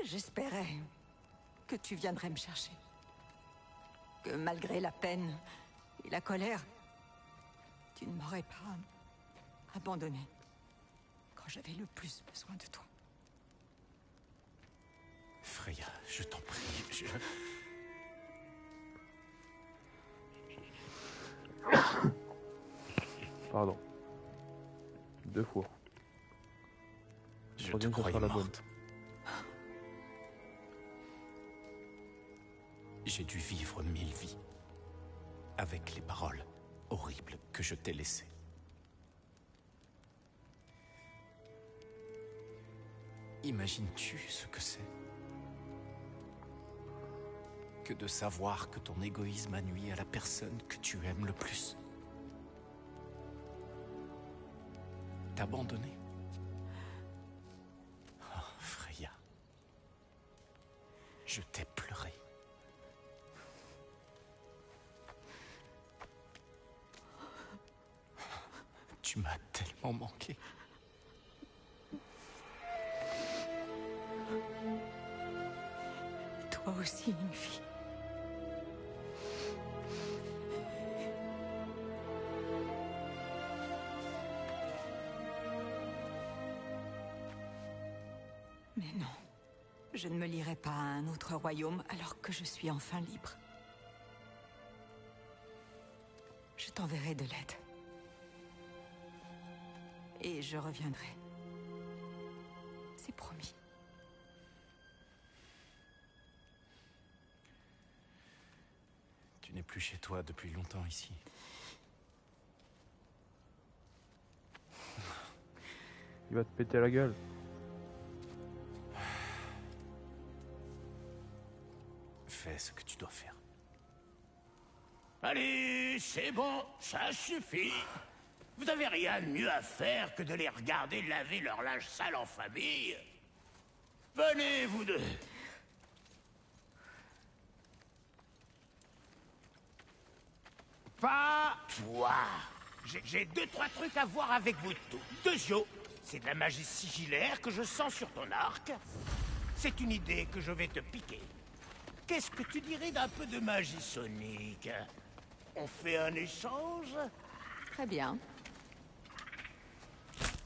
J'espérais que tu viendrais me chercher. Que malgré la peine et la colère, tu ne m'aurais pas abandonné quand j'avais le plus besoin de toi. Freya, je t'en prie, Pardon. 2 fois. je te Troisième, ça croyais sera la bonne. morte. J'ai dû vivre 1000 vies avec les paroles horribles que je t'ai laissées. Imagines-tu ce que c'est que de savoir que ton égoïsme a nui à la personne que tu aimes le plus? T'abandonner? Oh, Freya. Je t'ai pleuré. Tu m'as tellement manqué. Toi aussi, une fille. Mais non, je ne me lierai pas à un autre royaume alors que je suis enfin libre. Je t'enverrai de l'aide. Et je reviendrai. C'est promis. Tu n'es plus chez toi depuis longtemps ici. Il va te péter la gueule. Fais ce que tu dois faire. Allez, c'est bon, ça suffit. Vous avez rien de mieux à faire que de les regarder laver leur linge sale en famille. Venez, vous deux. Pas toi. J'ai 2-3 trucs à voir avec vous tous. Dezio, c'est de la magie sigillaire que je sens sur ton arc. C'est une idée que je vais te piquer. Qu'est-ce que tu dirais d'un peu de magie sonique? On fait un échange? Très bien.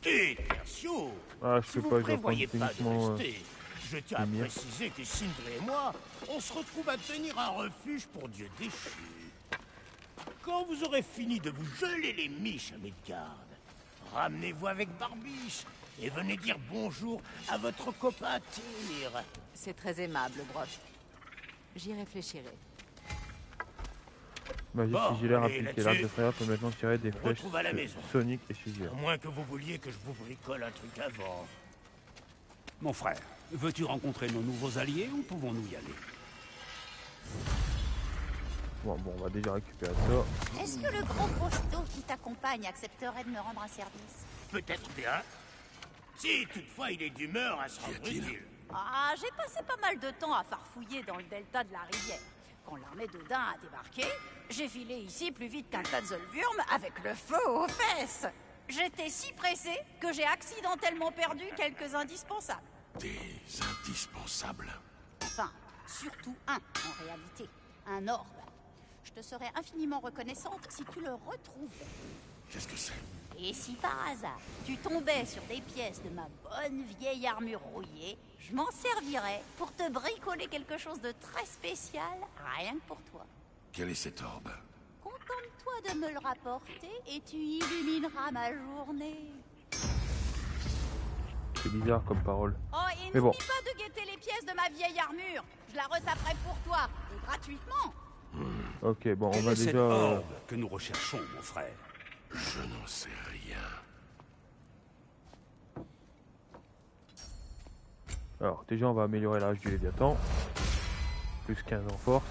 Et Tertio, Ah, je si sais vous pas, je vais prévoyez prendre pas de uniquement rester, je tiens à Ymir. préciser que Sindri et moi, on se retrouve à tenir un refuge pour Dieu déchu. Quand vous aurez fini de vous geler les miches à Midgard, ramenez-vous avec Barbiche et venez dire bonjour à votre copain Tyr. C'est très aimable, Brok. J'y réfléchirai. Magie Bon, sigillaire allez, appliquée. là-dessus. L'arc de Freya peut maintenant tirer des On flèches retrouve à la maison. soniques et sigillaires. À moins que vous vouliez que je vous bricole un truc avant. Mon frère, veux-tu rencontrer nos nouveaux alliés ou pouvons-nous y aller? Bon, on va déjà récupérer ça. Est-ce que le gros costaud qui t'accompagne accepterait de me rendre un service? Peut-être bien. Si toutefois il est d'humeur à se rendre Qu'y a-t-il? utile. Ah, j'ai passé pas mal de temps à farfouiller dans le delta de la rivière. Quand l'armée d'Odin a débarqué, j'ai filé ici plus vite qu'un tas de Zolvurm avec le feu aux fesses. J'étais si pressé que j'ai accidentellement perdu quelques indispensables. Des indispensables. Enfin, surtout un, en réalité. Un orbe. Je te serais infiniment reconnaissante si tu le retrouvais. Qu'est-ce que c'est? Et si par hasard, tu tombais sur des pièces de ma bonne vieille armure rouillée, je m'en servirais pour te bricoler quelque chose de très spécial, rien que pour toi. Quel est cet orbe? Contente-toi de me le rapporter et tu illumineras ma journée. C'est bizarre comme parole. Oh, et Mais bon. n'oublie pas de guetter les pièces de ma vieille armure. Je la retaperai pour toi, et gratuitement. Ok, bon, on Quelle va est cette déjà... orbe que nous recherchons, mon frère? Je n'en sais rien. Alors, déjà, on va améliorer l'âge du Léviathan. Plus 15 en force.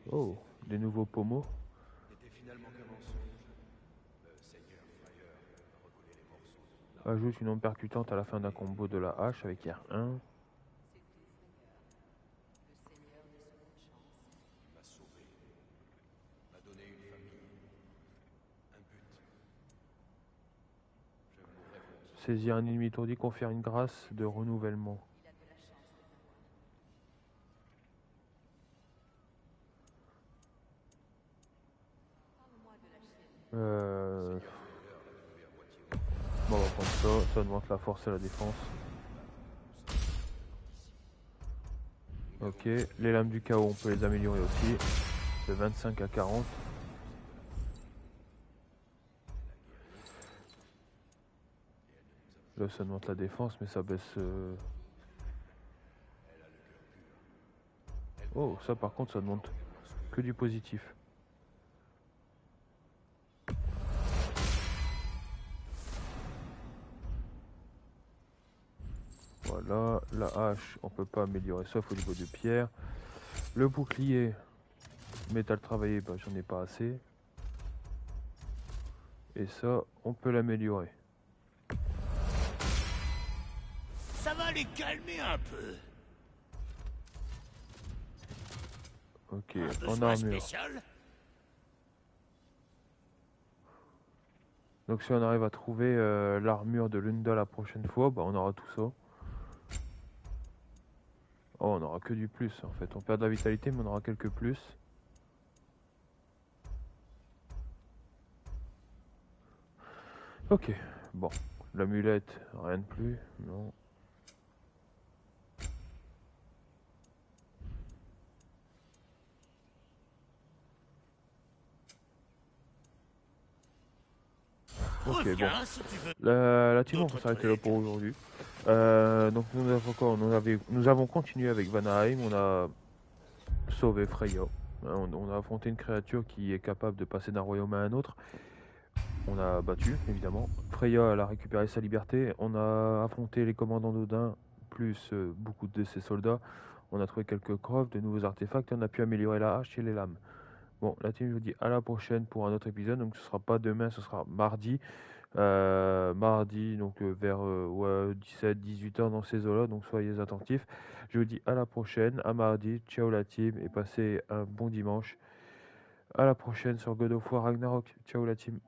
Oh, des nouveaux pommeaux. Ajoute une onde percutante à la fin d'un combo de la hache avec R1. Saisir un ennemi étourdi confère une grâce de renouvellement. Bon, on va prendre ça, ça augmente la force et la défense. Ok, les lames du chaos, on peut les améliorer aussi. De 25 à 40. Là, ça augmente la défense, mais ça baisse... Oh, ça par contre, ça demande que du positif. Voilà, la hache, on peut pas améliorer sauf au niveau de pierre. Le bouclier, métal travaillé, bah, j'en ai pas assez. Et ça, on peut l'améliorer. Ça va les calmer un peu. Ok, Un en besoin armure. spécial? Donc si on arrive à trouver l'armure de Lunda la prochaine fois, bah, on aura tout ça. Oh, on aura que du plus en fait. On perd de la vitalité, mais on aura quelques plus. Ok, bon. L'amulette, rien de plus. Non. Ok, bon. Reviens si tu veux. La team, on va s'arrêter là pour aujourd'hui. Donc nous avons quoi? Nous avons continué avec Vanaheim. On a sauvé Freya. On a affronté une créature qui est capable de passer d'un royaume à un autre. On a battu, évidemment. Freya, elle a récupéré sa liberté. On a affronté les commandants d'Odin, plus beaucoup de ses soldats. On a trouvé quelques coffres, de nouveaux artefacts, et on a pu améliorer la hache et les lames. Bon, la team, je vous dis à la prochaine pour un autre épisode. Donc ce sera pas demain, ce sera mardi. Mardi, donc vers 17-18 heures dans ces eaux-là. Donc soyez attentifs. Je vous dis à la prochaine, à mardi. Ciao la team, et passez un bon dimanche. À la prochaine sur God of War Ragnarok. Ciao la team.